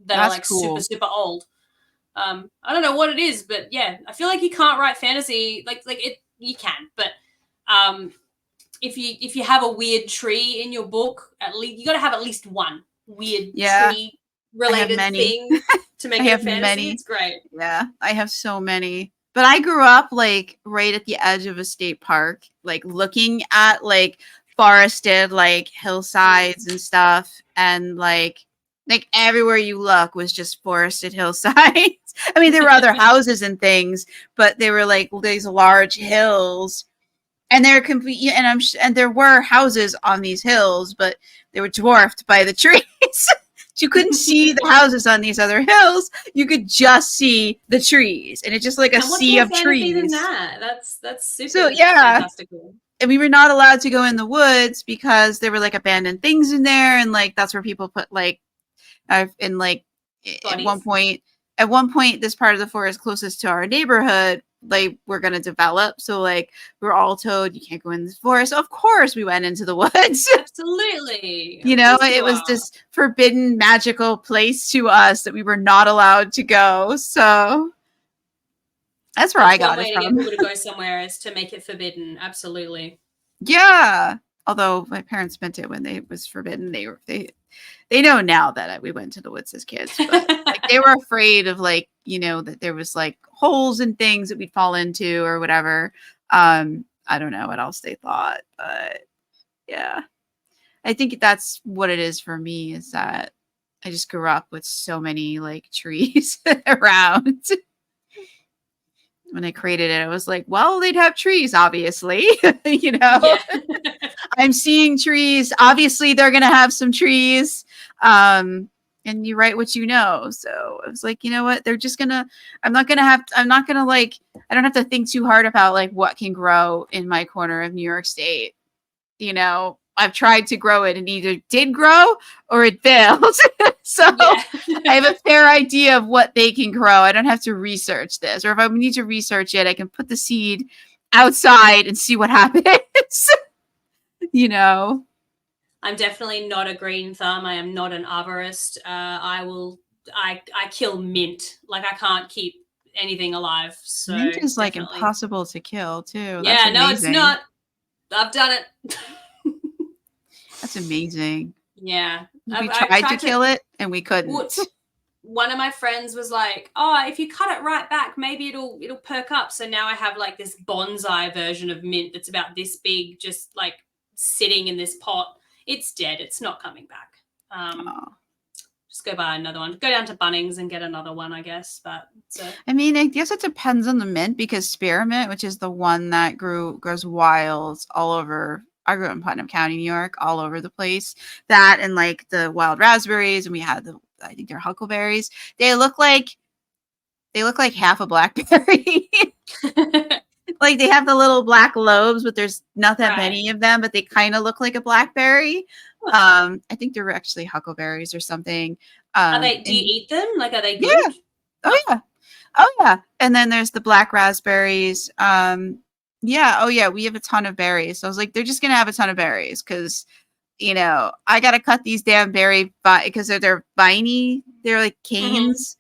that are like super, super old. I don't know what it is, but yeah, I feel like you can't write fantasy like it. You can, but if you have a weird tree in your book, at least you got to have at least one weird tree related thing to make it a fantasy. It's great. Yeah, I have so many. But I grew up like right at the edge of a state park, like looking at like forested like hillsides and stuff, and like everywhere you look was just forested hillsides. I mean, there were other houses and things, but they were like these large hills, and they're complete. And there were houses on these hills, but they were dwarfed by the trees. You couldn't see the houses on these other hills. You could just see the trees, and it's just like a sea of trees. Than that? That's super fantastical. And we were not allowed to go in the woods because there were like abandoned things in there, and like that's where people put like, and like bodies. At one point, at one point, this part of the forest closest to our neighborhood, like, we're going to develop. So, like, we're all told you can't go in this forest. So of course, we went into the woods. Absolutely. You Of know, course you it was are. this forbidden, magical place to us that we were not allowed to go. So that's where I That's one got it way to get from. people to go somewhere, is to make it forbidden. Absolutely. Yeah. Although my parents meant it when it was forbidden. They know now that we went to the woods as kids, but like they were afraid of, like, you know, that there was like holes and things that we'd fall into or whatever. I don't know what else they thought, but yeah. I think that's what it is for me, is that I just grew up with so many like trees around. When I created it, I was like, well, they'd have trees, obviously. You know, Yeah. I'm seeing trees. Obviously, they're going to have some trees. And you write what you know. So I was like, you know what? They're just going to, I'm not going to like, I don't have to think too hard about like what can grow in my corner of New York State. You know, I've tried to grow it and either did grow or it failed. So Yeah. I have a fair idea of what they can grow. I don't have to research this. Or if I need to research it, I can put the seed outside and see what happens. You know? I'm definitely not a green thumb. I am not an arborist. I kill mint. Like, I can't keep anything alive. So Mint is like definitely. impossible to kill too. That's Yeah, no, it's amazing. not. I've done it. That's amazing. Yeah. We I've tried to tried to. kill it and we Well, couldn't. one of my friends was like, "Oh, if you cut it right back, maybe it'll perk up." So now I have like this bonsai version of mint that's about this big, just like sitting in this pot. It's dead. It's not coming back. Oh. Just go buy another one. Go down to Bunnings and get another one, I guess. But I mean, I guess it depends on the mint, because spearmint, which is the one that grows wild all over. I grew up in Putnam County, New York, all over the place. That and like the wild raspberries, and we had I think they're huckleberries. They look like half a blackberry. Like they have the little black lobes, but there's not that right. many of them, but they kind of look like a blackberry. I think they're actually huckleberries or something. Are they? Do you And eat them? Like, are they yeah, good? oh yeah. Oh yeah. And then there's the black raspberries. Yeah, oh yeah, we have a ton of berries. So I was like, they're just gonna have a ton of berries because, you know, I gotta cut these damn because they're viney. They're like Mm-hmm. canes,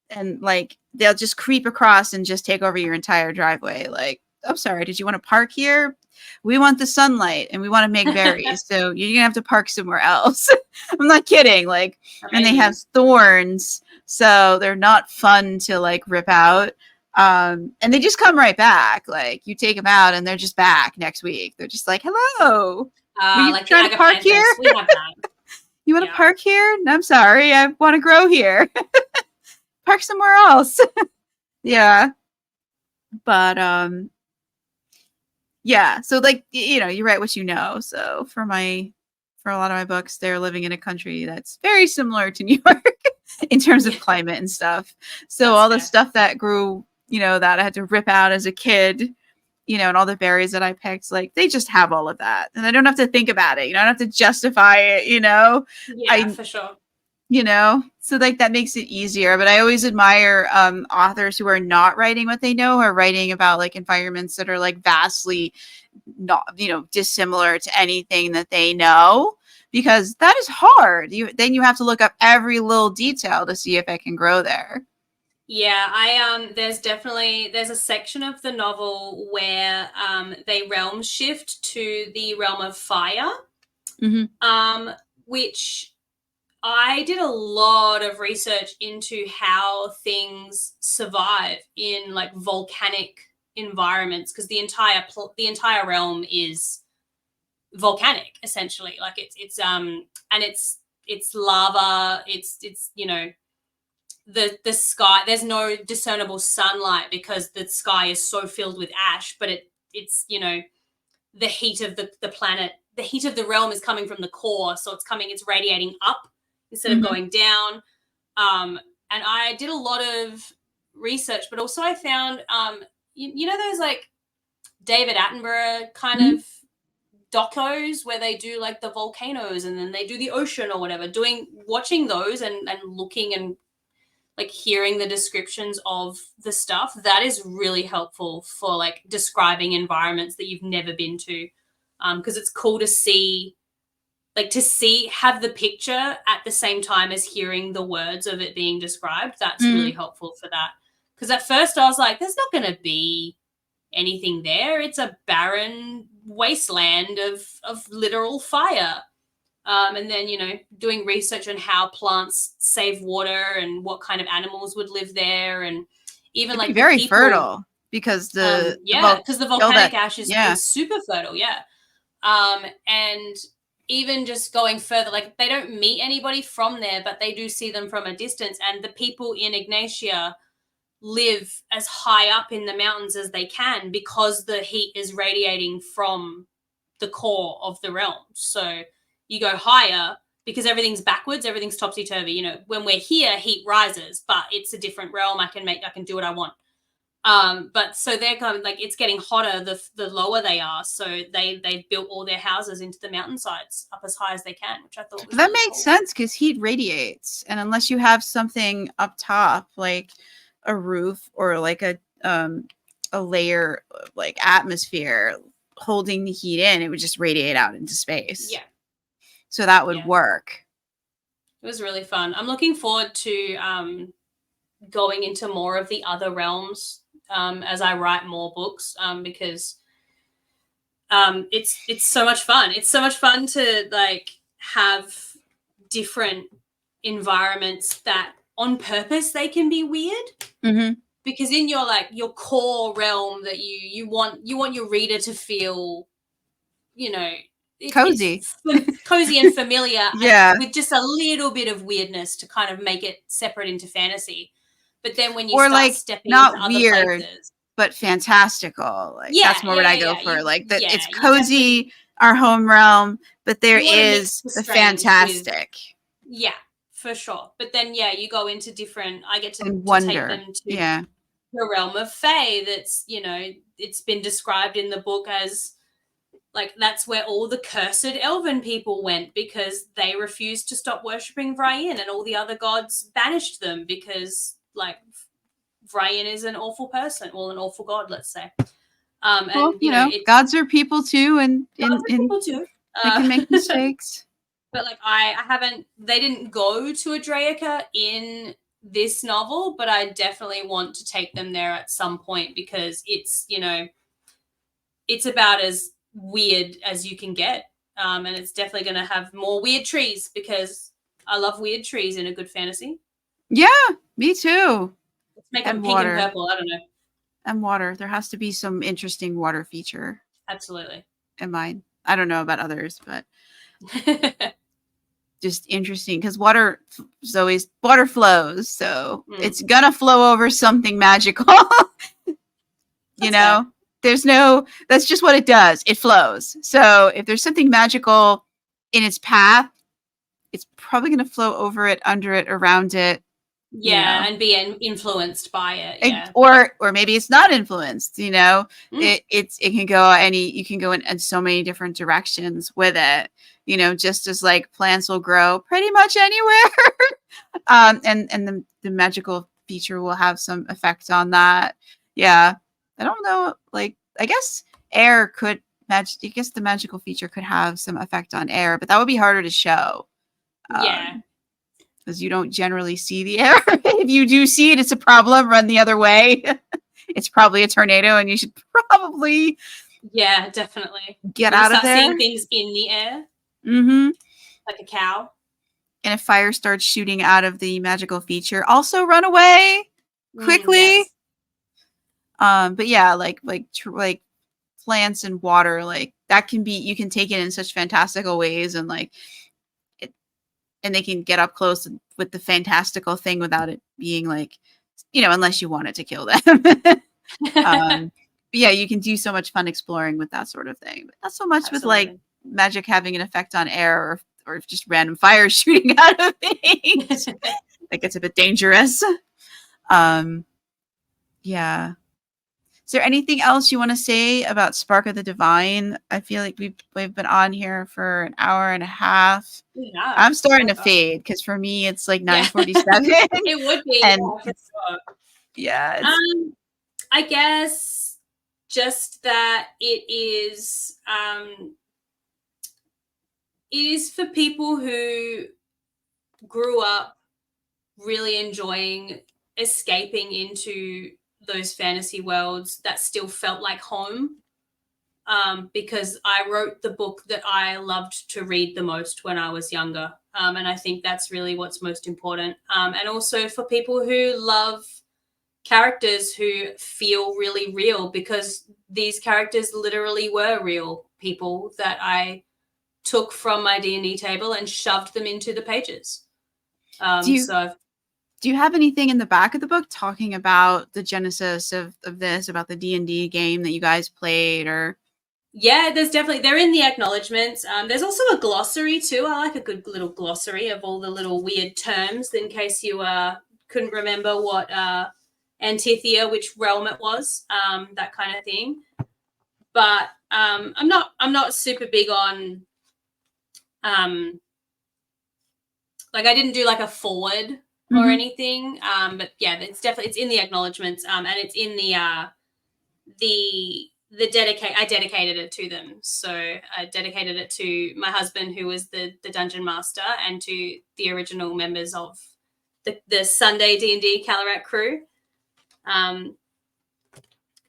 and like they'll just creep across and just take over your entire driveway. Like, I'm sorry, did you want to park here? We want the sunlight and we want to make berries, so you're gonna have to park somewhere else. I'm not kidding. Like, and they have Amazing. thorns, so they're not fun to like rip out. And they just come right back. Like, you take them out and they're just back next week. They're just like, hello, were you Like the trying to park here? agapanthus, we have that. You want to Yeah. park here? No, I'm sorry, I want to grow here. Park somewhere else. Yeah. But yeah, so like, you know, you write what you know. So for a lot of my books, they're living in a country that's very similar to New York in terms of Yeah, climate and stuff. So that's all the fair. stuff that grew, you know, that I had to rip out as a kid, you know, and all the berries that I picked, like they just have all of that. And I don't have to think about it. You know, I don't have to justify it, you know. Yeah, I for sure. you know, so like that makes it easier. But I always admire authors who are not writing what they know, or writing about like environments that are like vastly not, you know, dissimilar to anything that they know, because that is hard. You have to look up every little detail to see if it can grow there. Yeah, there's a section of the novel where they realm shift to the realm of fire, Mm-hmm. which I did a lot of research into how things survive in like volcanic environments, because the entire realm is volcanic essentially. Like and it's lava. It's you know, the sky, there's no discernible sunlight because the sky is so filled with ash, but it's you know, the heat of the planet, the heat of the realm is coming from the core, so it's radiating up instead of Mm-hmm. going down. And I did a lot of research, but also I found you know those like David Attenborough kind Mm-hmm. of docos where they do like the volcanoes and then they do the ocean or whatever, watching those and looking and like hearing the descriptions of the stuff, that is really helpful for like describing environments that you've never been to. Because it's cool to see, have the picture at the same time as hearing the words of it being described. That's really helpful for that. Because at first I was like, there's not going to be anything there. It's a barren wasteland of literal fire. And then, doing research on how plants save water and what kind of animals would live there. And even It'd like be very people, fertile because the volcanic ash is super fertile. Yeah. And even just going further, like they don't meet anybody from there, but they do see them from a distance. And the people in Ignatia live as high up in the mountains as they can because the heat is radiating from the core of the realm. So you go higher because everything's backwards, everything's topsy-turvy. When we're here, heat rises, but it's a different realm. I can do what I want. But so they're kind of like, it's getting hotter the lower they are. So they built all their houses into the mountainsides up as high as they can, which I thought was that really makes cool. sense because heat radiates, and unless you have something up top like a roof or like a layer of like atmosphere holding the heat in, it would just radiate out into space. Yeah. So that would work. It was really fun. I'm looking forward to going into more of the other realms as I write more books because it's so much fun. It's so much fun to like have different environments that on purpose they can be weird. Because in your core realm that you want your reader to feel, cozy. It's cozy and familiar. Yeah. With just a little bit of weirdness to kind of make it separate into fantasy. But then when you or start like stepping not into weird, other places, but fantastical. Like that's more what I go for. Like that it's cozy, our home realm, but there is the fantastic. Yeah, for sure. But then you go into different. I get to take them to the realm of Fae. That's it's been described in the book as like that's where all the cursed elven people went because they refused to stop worshipping Vryan, and all the other gods banished them because like Vryan is an awful person, well, an awful god, let's say. Well, and gods are people too, and people too. They can make mistakes. But like I haven't. They didn't go to Adreica in this novel, but I definitely want to take them there at some point because it's it's about as weird as you can get, and it's definitely going to have more weird trees because I love weird trees in a good fantasy. Yeah, me too. Let's make them pink and purple. I don't know. And water. There has to be some interesting water feature. Absolutely. In mine. I don't know about others, but just interesting because water flows, so it's gonna flow over something magical. Fair. That's just what it does. It flows. So if there's something magical in its path, it's probably going to flow over it, under it, around it. And be influenced by it. Or maybe it's not influenced, it can go you can go in so many different directions with it, just as like plants will grow pretty much anywhere. And the magical feature will have some effect on that. Yeah. I don't know, like, I guess air could I guess the magical feature could have some effect on air, but that would be harder to show. Because you don't generally see the air. If you do see it, it's a problem. Run the other way. It's probably a tornado, and you should probably definitely get out of there. Seeing things in the air, like a cow. And if fire starts shooting out of the magical feature, also run away quickly. Yes. But yeah, like plants and water, like that can be, you can take it in such fantastical ways, and like and they can get up close with the fantastical thing without it being like, unless you wanted to kill them. But yeah, you can do so much fun exploring with that sort of thing. But not so much with like magic having an effect on air or just random fire shooting out of things. That gets a bit dangerous. Yeah. Is there anything else you want to say about Spark of the Divine? I feel like we've been on here for an hour and a half. Yeah. I'm starting to fade because for me it's like 9:47. It would be, and for sure. yeah, I guess just that it is for people who grew up really enjoying escaping into those fantasy worlds that still felt like home. Because I wrote the book that I loved to read the most when I was younger. And I think that's really what's most important. And also for people who love characters who feel really real, because these characters literally were real people that I took from my D&D table and shoved them into the pages. Do you have anything in the back of the book talking about the genesis of this, about the D&D game that you guys played? Or yeah, they're in the acknowledgements. There's also a glossary too. I like a good little glossary of all the little weird terms in case you couldn't remember what Antithia, which realm it was, that kind of thing. But I'm not super big on like I didn't do like a forward or anything. But yeah, it's in the acknowledgements, and it's in I dedicated it to them. So I dedicated it to my husband, who was the dungeon master, and to the original members of the Sunday D&D Kalaraak crew,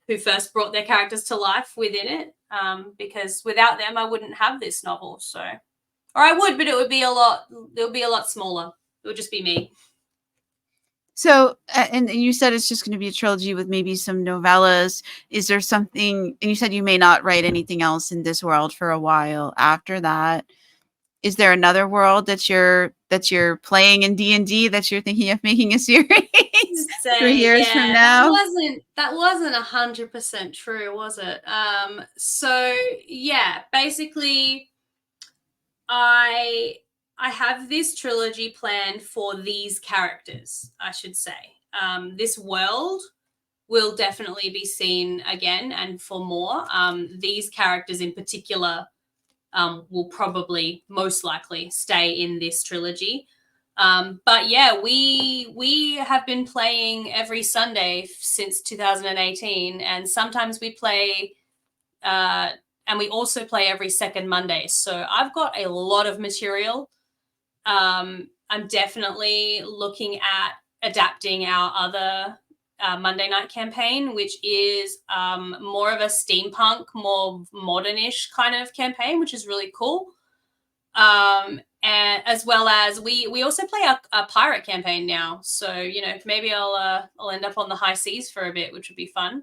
who first brought their characters to life within it. Because without them, I wouldn't have this novel. So, or I would, but it would be a lot smaller. It would just be me. so, and you said it's just going to be a trilogy with maybe some novellas. Is there something, and you said you may not write anything else in this world for a while after that. Is there another world that you're playing in D&D that you're thinking of making a series 3 years from now? That wasn't 100% true, was it? So yeah, basically I have this trilogy planned for these characters, I should say. This world will definitely be seen again and for more. These characters in particular will probably most likely stay in this trilogy. But yeah, we have been playing every Sunday since 2018, and sometimes we play and we also play every second Monday. So I've got a lot of material. I'm definitely looking at adapting our other Monday night campaign, which is more of a steampunk, more modernish kind of campaign, which is really cool. And as well as we also play a pirate campaign now. So, maybe I'll end up on the high seas for a bit, which would be fun.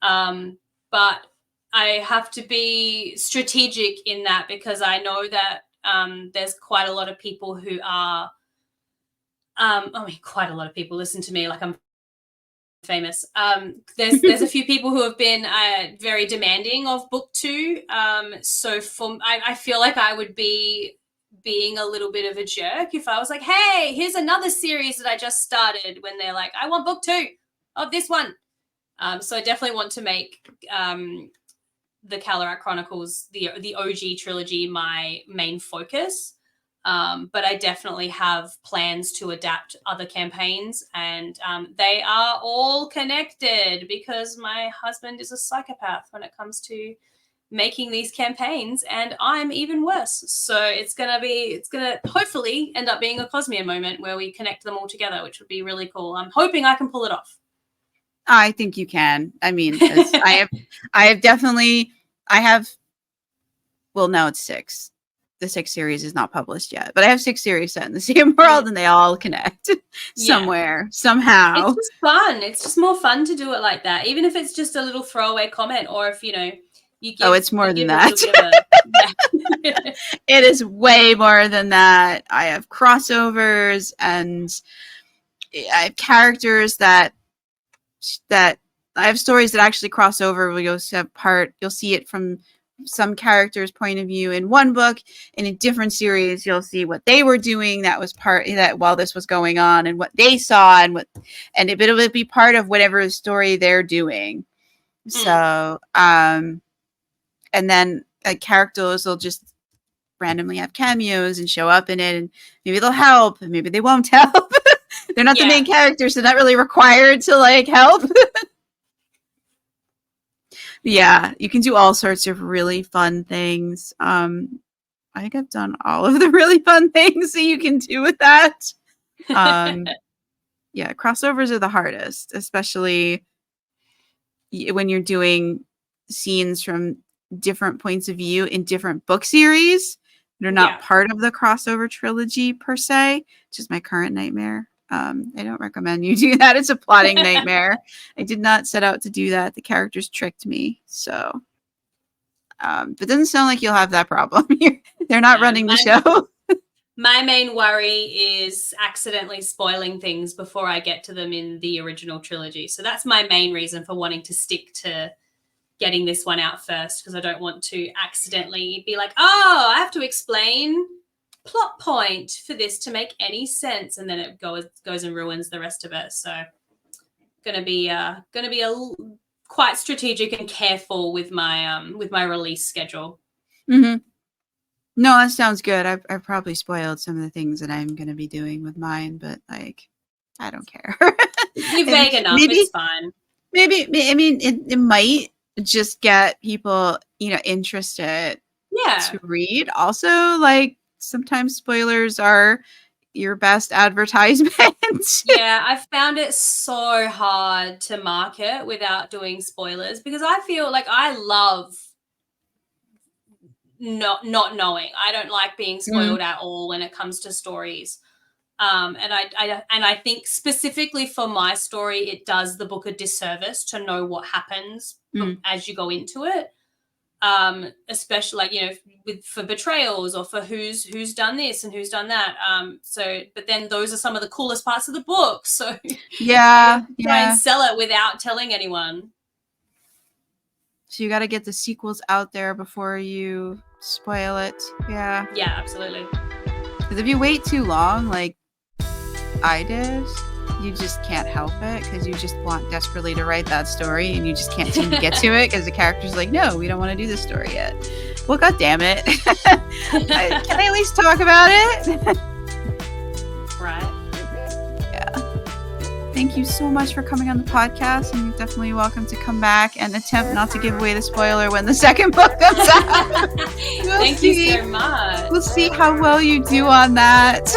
But I have to be strategic in that, because I know that there's quite a lot of people who are, quite a lot of people listen to me like I'm famous. There's a few people who have been very demanding of book 2. So I feel like I would be being a little bit of a jerk if I was like, hey, here's another series that I just started, when they're like, I want book 2 of this one. So I definitely want to make the Kalaraak Chronicles, the OG trilogy, my main focus. But I definitely have plans to adapt other campaigns, and they are all connected, because my husband is a psychopath when it comes to making these campaigns, and I'm even worse. So it's gonna hopefully end up being a Cosmere moment where we connect them all together, which would be really cool. I'm hoping I can pull it off. I think you can. I mean, I have, well, no, it's 6. The 6th series is not published yet, but I have 6 series set in the same world, and they all connect somewhere, somehow. It's just fun. It's just more fun to do it like that, even if it's just a little throwaway comment, or if, you give, it's more than that. Yeah. It is way more than that. I have crossovers, and I have characters that I have stories that actually cross over. You'll see it from some character's point of view in one book. In a different series, you'll see what they were doing that was that while this was going on, and what they saw, and it'll be part of whatever story they're doing. So, and then characters will just randomly have cameos and show up in it, and maybe they'll help, and maybe they won't help. They're not the main characters, so they're not really required to like help. Yeah, you can do all sorts of really fun things. I think I've done all of the really fun things that you can do with that. Yeah, crossovers are the hardest, especially when you're doing scenes from different points of view in different book series. They're not part of the crossover trilogy per se, which is my current nightmare. I don't recommend you do that. It's a plotting nightmare. I did not set out to do that. The characters tricked me. So, but it doesn't sound like you'll have that problem. They're not running the show. My main worry is accidentally spoiling things before I get to them in the original trilogy. So that's my main reason for wanting to stick to getting this one out first, because I don't want to accidentally be like, oh, I have to explain plot point for this to make any sense, and then it goes and ruins the rest of it. So gonna be quite strategic and careful with my release schedule. Mm-hmm. No, that sounds good. I've probably spoiled some of the things that I'm going to be doing with mine, but like, I don't care. You're vague enough. It's fine. Maybe, I mean, it might just get people, interested to read. Also, like, sometimes spoilers are your best advertisement. Yeah, I found it so hard to market without doing spoilers, because I feel like I love not knowing. I don't like being spoiled at all when it comes to stories. And I think specifically for my story, it does the book a disservice to know what happens as you go into it. Especially like, for betrayals, or for who's done this and who's done that. But then those are some of the coolest parts of the book. So try and sell it without telling anyone. So you got to get the sequels out there before you spoil it. Yeah. Yeah, absolutely. Because if you wait too long, like I did, you just can't help it, because you just want desperately to write that story, and you just can't seem to get to it because the character's like, no, we don't want to do this story yet. Well, God damn it. Can I at least talk about it? Right. Yeah. Thank you so much for coming on the podcast, and you're definitely welcome to come back and attempt not to give away the spoiler when the second book comes out. Thank you so much. We'll see how well you do on that.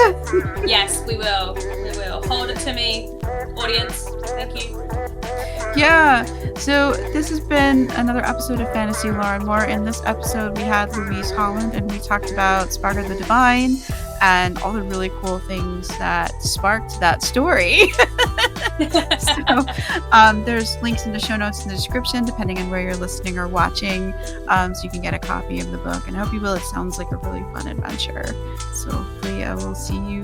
Yes, we will. We will. Hold it to me, audience. Thank you. Yeah. So this has been another episode of Fantasy Lore and More. In this episode, we had Louise Holland, and we talked about Spark of the Divine and all the really cool things that sparked that story. So there's links in the show notes in the description, depending on where you're listening or watching, so you can get a copy of the book. And I hope you will. It sounds like a really fun adventure. So hopefully I will see you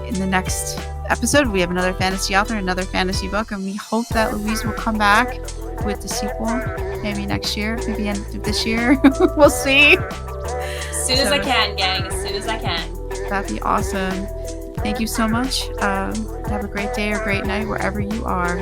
in the next episode. We have another fantasy author, another fantasy book, and we hope that Louise will come back with the sequel maybe next year, maybe end of this year. We'll see. As soon as I can, gang. As soon as I can. That'd be awesome. Thank you so much. Have a great day or great night wherever you are.